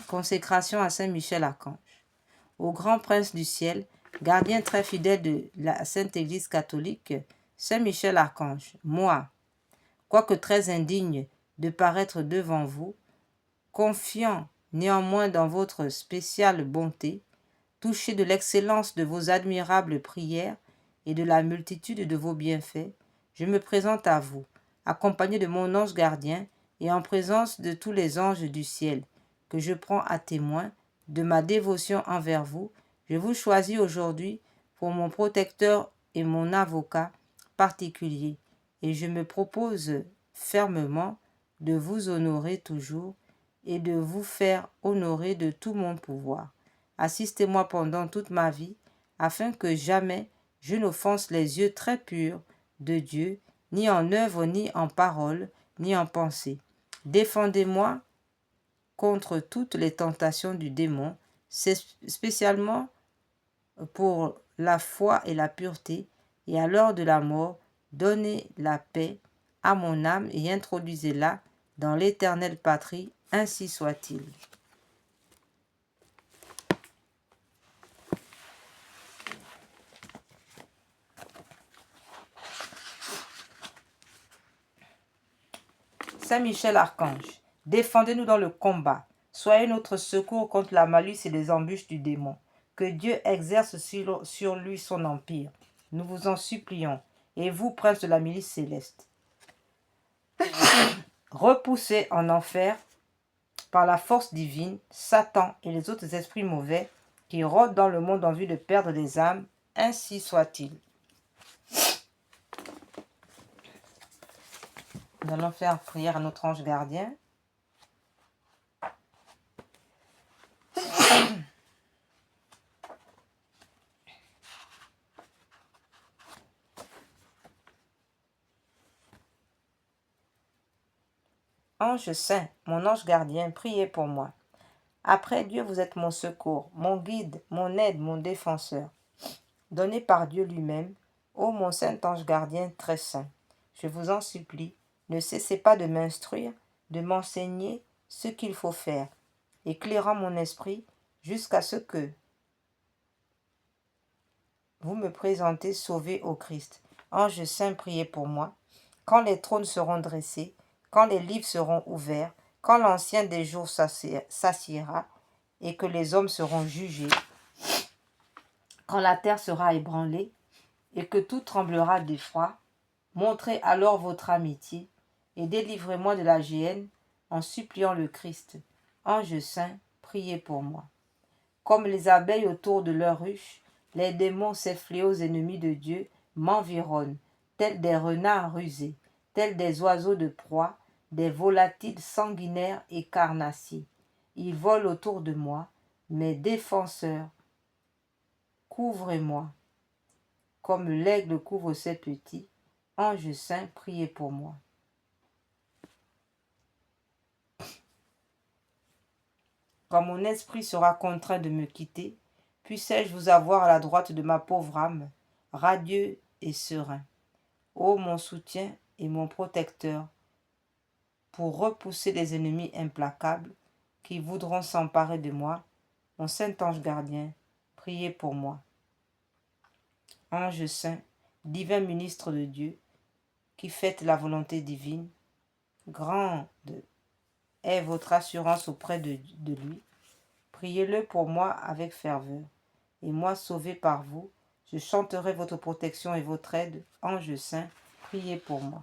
Consécration à Saint Michel Archange. Au grand prince du ciel, gardien très fidèle de la Sainte Église catholique, Saint Michel Archange, moi, quoique très indigne de paraître devant vous, confiant néanmoins dans votre spéciale bonté, touché de l'excellence de vos admirables prières et de la multitude de vos bienfaits, je me présente à vous, accompagné de mon ange gardien et en présence de tous les anges du ciel, que je prends à témoin de ma dévotion envers vous. Je vous choisis aujourd'hui pour mon protecteur et mon avocat particulier, et je me propose fermement de vous honorer toujours et de vous faire honorer de tout mon pouvoir. Assistez-moi pendant toute ma vie, afin que jamais je n'offense les yeux très purs de Dieu, ni en œuvre, ni en parole, ni en pensée. Défendez-moi contre toutes les tentations du démon, spécialement pour la foi et la pureté, et à l'heure de la mort, donnez la paix à mon âme et introduisez-la dans l'éternelle patrie, ainsi soit-il. Saint Michel Archange, défendez-nous dans le combat. Soyez notre secours contre la malice et les embûches du démon. Que Dieu exerce sur lui son empire. Nous vous en supplions. Et vous, prince de la milice céleste, repoussez en enfer, par la force divine, Satan et les autres esprits mauvais qui rôdent dans le monde en vue de perdre des âmes. Ainsi soit-il. Nous allons faire prière à notre ange gardien. Ange saint, mon ange gardien, priez pour moi. Après Dieu, vous êtes mon secours, mon guide, mon aide, mon défenseur. Donné par Dieu lui-même, ô mon saint ange gardien très saint, je vous en supplie, ne cessez pas de m'instruire, de m'enseigner ce qu'il faut faire, éclairant mon esprit jusqu'à ce que vous me présentez sauvé au Christ. Ange saint, priez pour moi. Quand les trônes seront dressés, quand les livres seront ouverts, quand l'ancien des jours s'assiera et que les hommes seront jugés, quand la terre sera ébranlée et que tout tremblera d'effroi, montrez alors votre amitié et délivrez-moi de la géhenne en suppliant le Christ. Ange saint, priez pour moi. Comme les abeilles autour de leur ruche, les démons, ces fléaux ennemis de Dieu, m'environnent, tels des renards rusés, tels des oiseaux de proie, des volatiles sanguinaires et carnassiers. Ils volent autour de moi, mes défenseurs, couvrez-moi. Comme l'aigle couvre ses petits, ange saint, priez pour moi. Quand mon esprit sera contraint de me quitter, puissais-je vous avoir à la droite de ma pauvre âme, radieux et serein. Ô mon soutien et mon protecteur, pour repousser les ennemis implacables qui voudront s'emparer de moi, mon saint ange gardien, priez pour moi. Ange saint, divin ministre de Dieu, qui faites la volonté divine, grande est votre assurance auprès de lui. Priez-le pour moi avec ferveur. Et moi, sauvé par vous, je chanterai votre protection et votre aide. Ange saint, priez pour moi.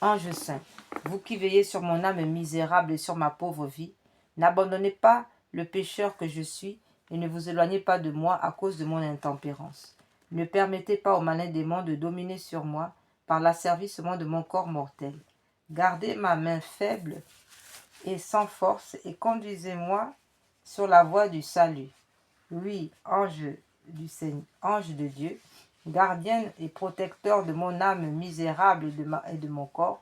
Ange saint, vous qui veillez sur mon âme misérable et sur ma pauvre vie, n'abandonnez pas le pécheur que je suis et ne vous éloignez pas de moi à cause de mon intempérance. Ne permettez pas au malin démon de dominer sur moi par l'asservissement de mon corps mortel. Gardez ma main faible et sans force et conduisez-moi sur la voie du salut. Oui, ange du Seigneur, ange de Dieu, gardien et protecteur de mon âme misérable et de mon corps,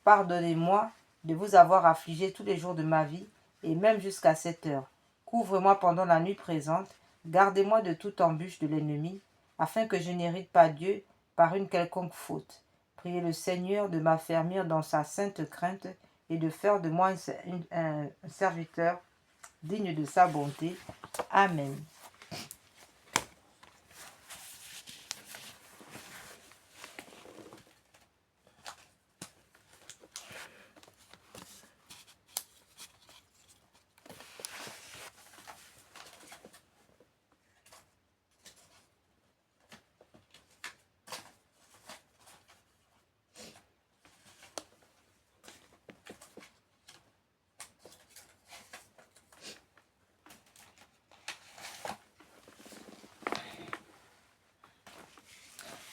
pardonnez-moi de vous avoir affligé tous les jours de ma vie et même jusqu'à cette heure. Couvre-moi pendant la nuit présente, gardez-moi de toute embûche de l'ennemi, afin que je n'hérite pas Dieu par une quelconque faute. Priez le Seigneur de m'affermir dans sa sainte crainte et de faire de moi un serviteur digne de sa bonté. Amen.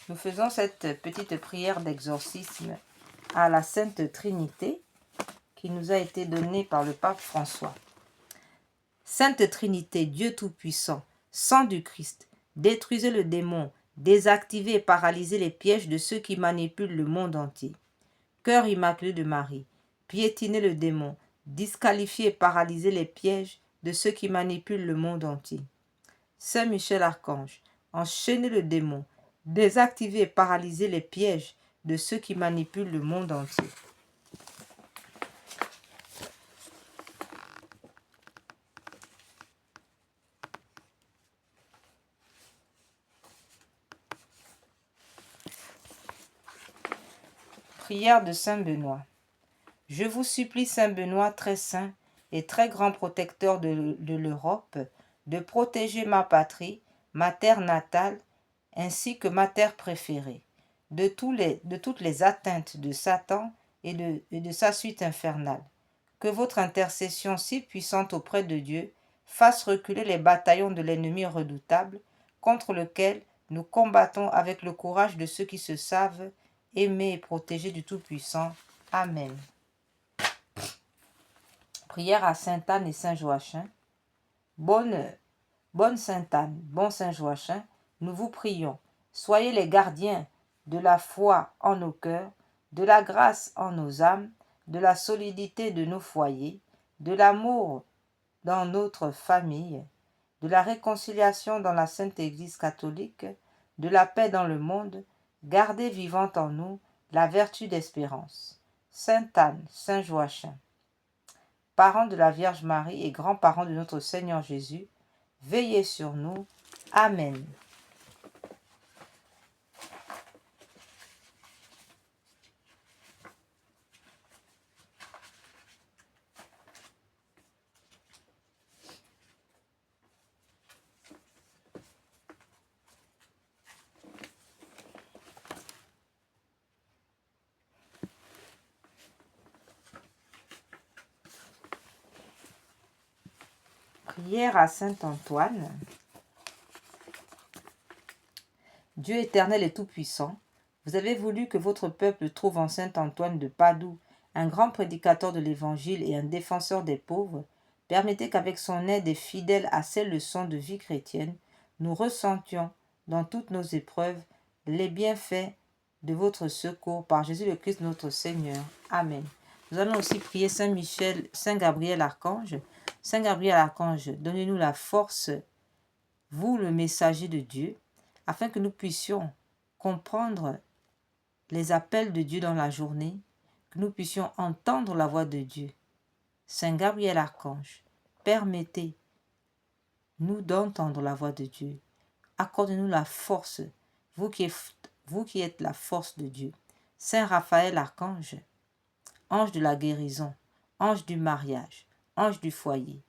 Nous faisons cette petite prière d'exorcisme à la Sainte Trinité qui nous a été donnée par le pape François. Sainte Trinité, Dieu Tout-Puissant, sang du Christ, détruisez le démon, désactivez et paralysez les pièges de ceux qui manipulent le monde entier. Cœur immaculé de Marie, piétinez le démon, disqualifiez et paralysez les pièges de ceux qui manipulent le monde entier. Saint Michel Archange, enchaînez le démon, désactivez et paralysez les pièges de ceux qui manipulent le monde entier. Prière de Saint Benoît. Je vous supplie, Saint Benoît, très saint et très grand protecteur de l'Europe, de protéger ma patrie, ma terre natale, ainsi que ma terre préférée, de toutes les atteintes de Satan et de sa suite infernale. Que votre intercession si puissante auprès de Dieu fasse reculer les bataillons de l'ennemi redoutable contre lequel nous combattons avec le courage de ceux qui se savent aimés et protégés du Tout-Puissant. Amen. Prière à Sainte Anne et Saint Joachim. Bonne Sainte Anne, bon Saint Joachim, nous vous prions. Soyez les gardiens de la foi en nos cœurs, de la grâce en nos âmes, de la solidité de nos foyers, de l'amour dans notre famille, de la réconciliation dans la Sainte Église catholique, de la paix dans le monde, gardez vivante en nous la vertu d'espérance. Sainte Anne, Saint Joachim, parents de la Vierge Marie et grands-parents de notre Seigneur Jésus, veillez sur nous. Amen. Prière à Saint Antoine. Dieu éternel et tout-puissant, vous avez voulu que votre peuple trouve en Saint Antoine de Padoue un grand prédicateur de l'Évangile et un défenseur des pauvres. Permettez qu'avec son aide et fidèle à ces leçons de vie chrétienne, nous ressentions dans toutes nos épreuves les bienfaits de votre secours par Jésus le Christ notre Seigneur. Amen. Nous allons aussi prier Saint Michel, Saint Gabriel Archange. Saint Gabriel Archange, donnez-nous la force, vous le messager de Dieu, afin que nous puissions comprendre les appels de Dieu dans la journée, que nous puissions entendre la voix de Dieu. Saint Gabriel Archange, permettez-nous d'entendre la voix de Dieu. Accordez-nous la force, vous qui êtes la force de Dieu. Saint Raphaël Archange, ange de la guérison, ange du mariage, ange du foyer,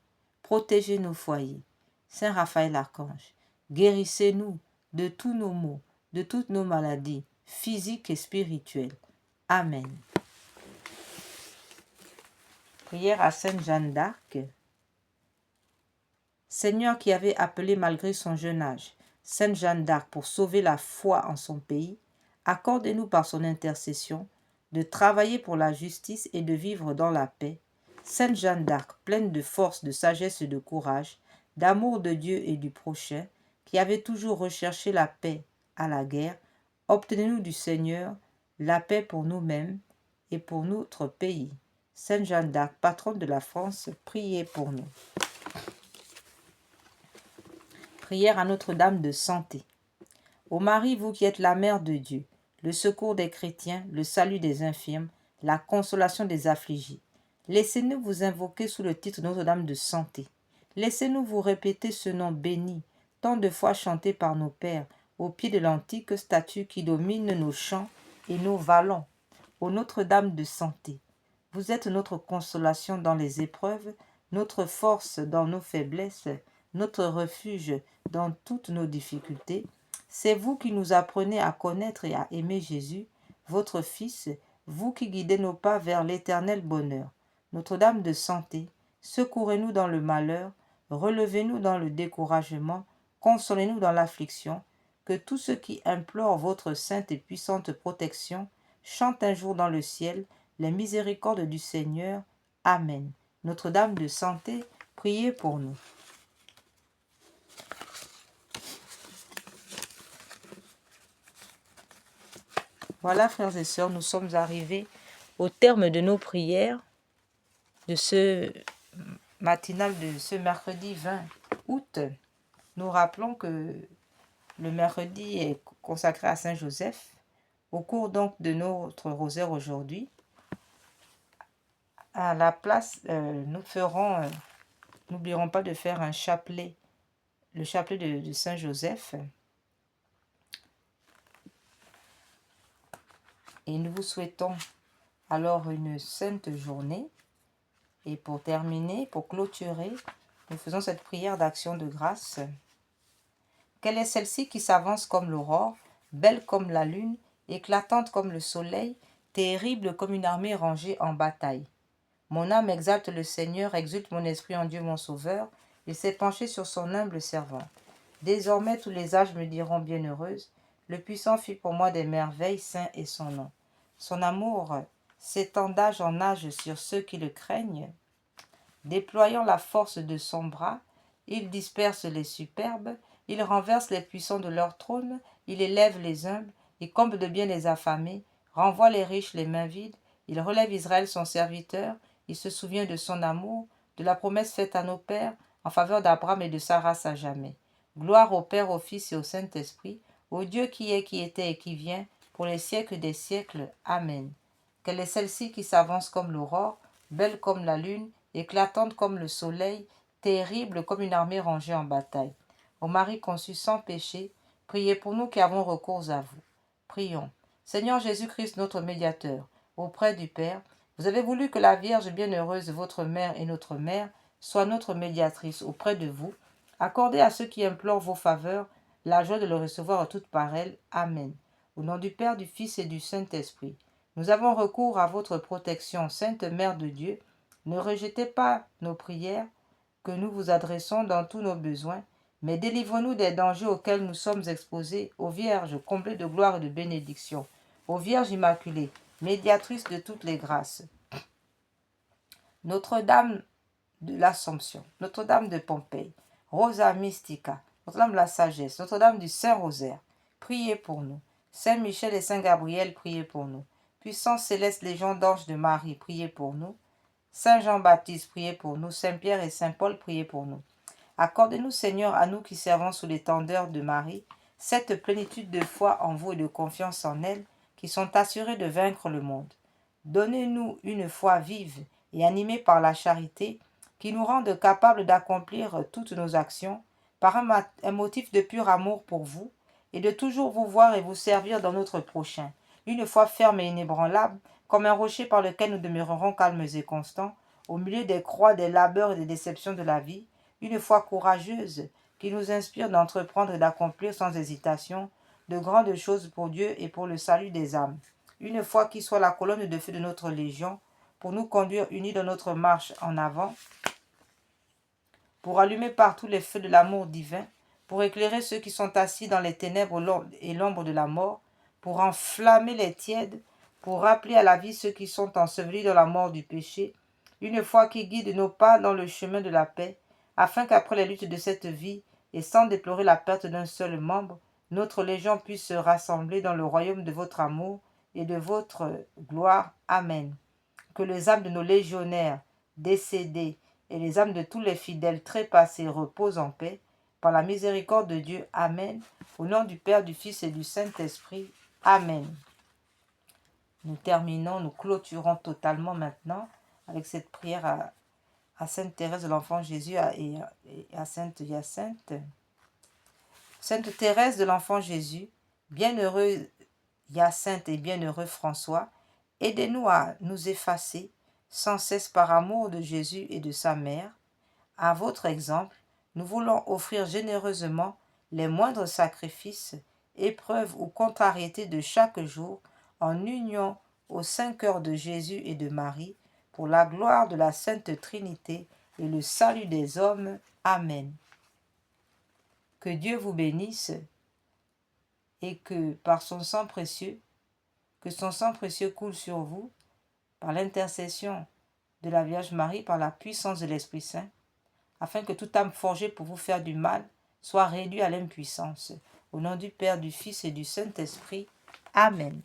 protégez nos foyers. Saint Raphaël Archange, guérissez-nous de tous nos maux, de toutes nos maladies, physiques et spirituelles. Amen. Prière à Sainte Jeanne d'Arc. Seigneur qui avait appelé malgré son jeune âge Sainte Jeanne d'Arc pour sauver la foi en son pays, accordez-nous par son intercession de travailler pour la justice et de vivre dans la paix. Sainte Jeanne d'Arc, pleine de force, de sagesse et de courage, d'amour de Dieu et du prochain, qui avait toujours recherché la paix à la guerre, obtenez-nous du Seigneur la paix pour nous-mêmes et pour notre pays. Sainte Jeanne d'Arc, patronne de la France, priez pour nous. Prière à Notre-Dame de Santé. Ô Marie, vous qui êtes la mère de Dieu, le secours des chrétiens, le salut des infirmes, la consolation des affligés, laissez-nous vous invoquer sous le titre de Notre-Dame de Santé. Laissez-nous vous répéter ce nom béni, tant de fois chanté par nos pères, au pied de l'antique statue qui domine nos champs et nos vallons. Ô Notre-Dame de Santé, vous êtes notre consolation dans les épreuves, notre force dans nos faiblesses, notre refuge dans toutes nos difficultés. C'est vous qui nous apprenez à connaître et à aimer Jésus, votre Fils, vous qui guidez nos pas vers l'éternel bonheur. Notre-Dame de Santé, secourez-nous dans le malheur, relevez-nous dans le découragement, consolez-nous dans l'affliction, que tous ceux qui implorent votre sainte et puissante protection chantent un jour dans le ciel les miséricordes du Seigneur. Amen. Notre-Dame de Santé, priez pour nous. Voilà, frères et sœurs, nous sommes arrivés au terme de nos prières de ce matinal de ce mercredi 20 août. Nous rappelons que le mercredi est consacré à Saint Joseph. Au cours donc de notre rosaire aujourd'hui, à la place, n'oublierons pas de faire un chapelet, le chapelet de Saint Joseph. Et nous vous souhaitons alors une sainte journée. Et pour terminer, pour clôturer, nous faisons cette prière d'action de grâce. Quelle est celle-ci qui s'avance comme l'aurore, belle comme la lune, éclatante comme le soleil, terrible comme une armée rangée en bataille? Mon âme exalte le Seigneur, exulte mon esprit en Dieu mon Sauveur. Il s'est penché sur son humble servante. Désormais tous les âges me diront bienheureuse. Le puissant fit pour moi des merveilles, saint est son nom. Son amour s'étend d'âge en âge sur ceux qui le craignent. Déployant la force de son bras, il disperse les superbes, il renverse les puissants de leur trône, il élève les humbles, Il comble de bien les affamés, renvoie les riches les mains vides. Il relève Israël son serviteur. Il se souvient de son amour, de la promesse faite à nos pères en faveur d'Abraham et de sa race à jamais. Gloire au Père, au Fils et au Saint-Esprit, au Dieu qui est, qui était et qui vient, pour les siècles des siècles. Amen. Quelle est celle-ci qui s'avance comme l'aurore, belle comme la lune, éclatante comme le soleil, terrible comme une armée rangée en bataille. Ô Marie conçue sans péché, priez pour nous qui avons recours à vous. Prions. Seigneur Jésus-Christ, notre médiateur, auprès du Père, vous avez voulu que la Vierge bienheureuse, votre mère et notre mère, soit notre médiatrice auprès de vous. Accordez à ceux qui implorent vos faveurs la joie de le recevoir toutes par elle. Amen. Au nom du Père, du Fils et du Saint-Esprit, nous avons recours à votre protection, Sainte Mère de Dieu. Ne rejetez pas nos prières que nous vous adressons dans tous nos besoins, mais délivrez-nous des dangers auxquels nous sommes exposés, ô Vierge comblée de gloire et de bénédiction, ô Vierge Immaculée, médiatrice de toutes les grâces. Notre-Dame de l'Assomption, Notre-Dame de Pompéi, Rosa Mystica, Notre-Dame de la Sagesse, Notre-Dame du Saint-Rosaire, priez pour nous. Saint Michel et Saint Gabriel, priez pour nous. Puissance céleste Légion d'anges de Marie, priez pour nous. Saint Jean-Baptiste, priez pour nous. Saint Pierre et Saint Paul, priez pour nous. Accordez-nous, Seigneur, à nous qui servons sous l'étendard de Marie, cette plénitude de foi en vous et de confiance en elle, qui sont assurés de vaincre le monde. Donnez-nous une foi vive et animée par la charité, qui nous rende capables d'accomplir toutes nos actions par un motif de pur amour pour vous, et de toujours vous voir et vous servir dans notre prochain. Une foi ferme et inébranlable, comme un rocher par lequel nous demeurerons calmes et constants, au milieu des croix, des labeurs et des déceptions de la vie, une foi courageuse qui nous inspire d'entreprendre et d'accomplir sans hésitation de grandes choses pour Dieu et pour le salut des âmes. Une foi qui soit la colonne de feu de notre Légion pour nous conduire unis dans notre marche en avant, pour allumer partout les feux de l'amour divin, pour éclairer ceux qui sont assis dans les ténèbres et l'ombre de la mort, pour enflammer les tièdes, pour rappeler à la vie ceux qui sont ensevelis dans la mort du péché, une foi qui guide nos pas dans le chemin de la paix, afin qu'après les luttes de cette vie, et sans déplorer la perte d'un seul membre, notre Légion puisse se rassembler dans le royaume de votre amour et de votre gloire. Amen. Que les âmes de nos légionnaires décédés et les âmes de tous les fidèles trépassés reposent en paix, par la miséricorde de Dieu. Amen. Au nom du Père, du Fils et du Saint-Esprit. Amen. Nous terminons, nous clôturons totalement maintenant avec cette prière à Sainte Thérèse de l'Enfant Jésus et à Sainte Hyacinthe. Sainte Thérèse de l'Enfant Jésus, bienheureux Hyacinthe et bienheureux François, aidez-nous à nous effacer sans cesse par amour de Jésus et de sa mère. À votre exemple, nous voulons offrir généreusement les moindres sacrifices, épreuves ou contrariétés de chaque jour en union au Saint-Cœur de Jésus et de Marie, pour la gloire de la Sainte Trinité et le salut des hommes. Amen. Que Dieu vous bénisse et que par son sang précieux, que son sang précieux coule sur vous, par l'intercession de la Vierge Marie, par la puissance de l'Esprit Saint, afin que toute âme forgée pour vous faire du mal soit réduite à l'impuissance. Au nom du Père, du Fils et du Saint-Esprit. Amen.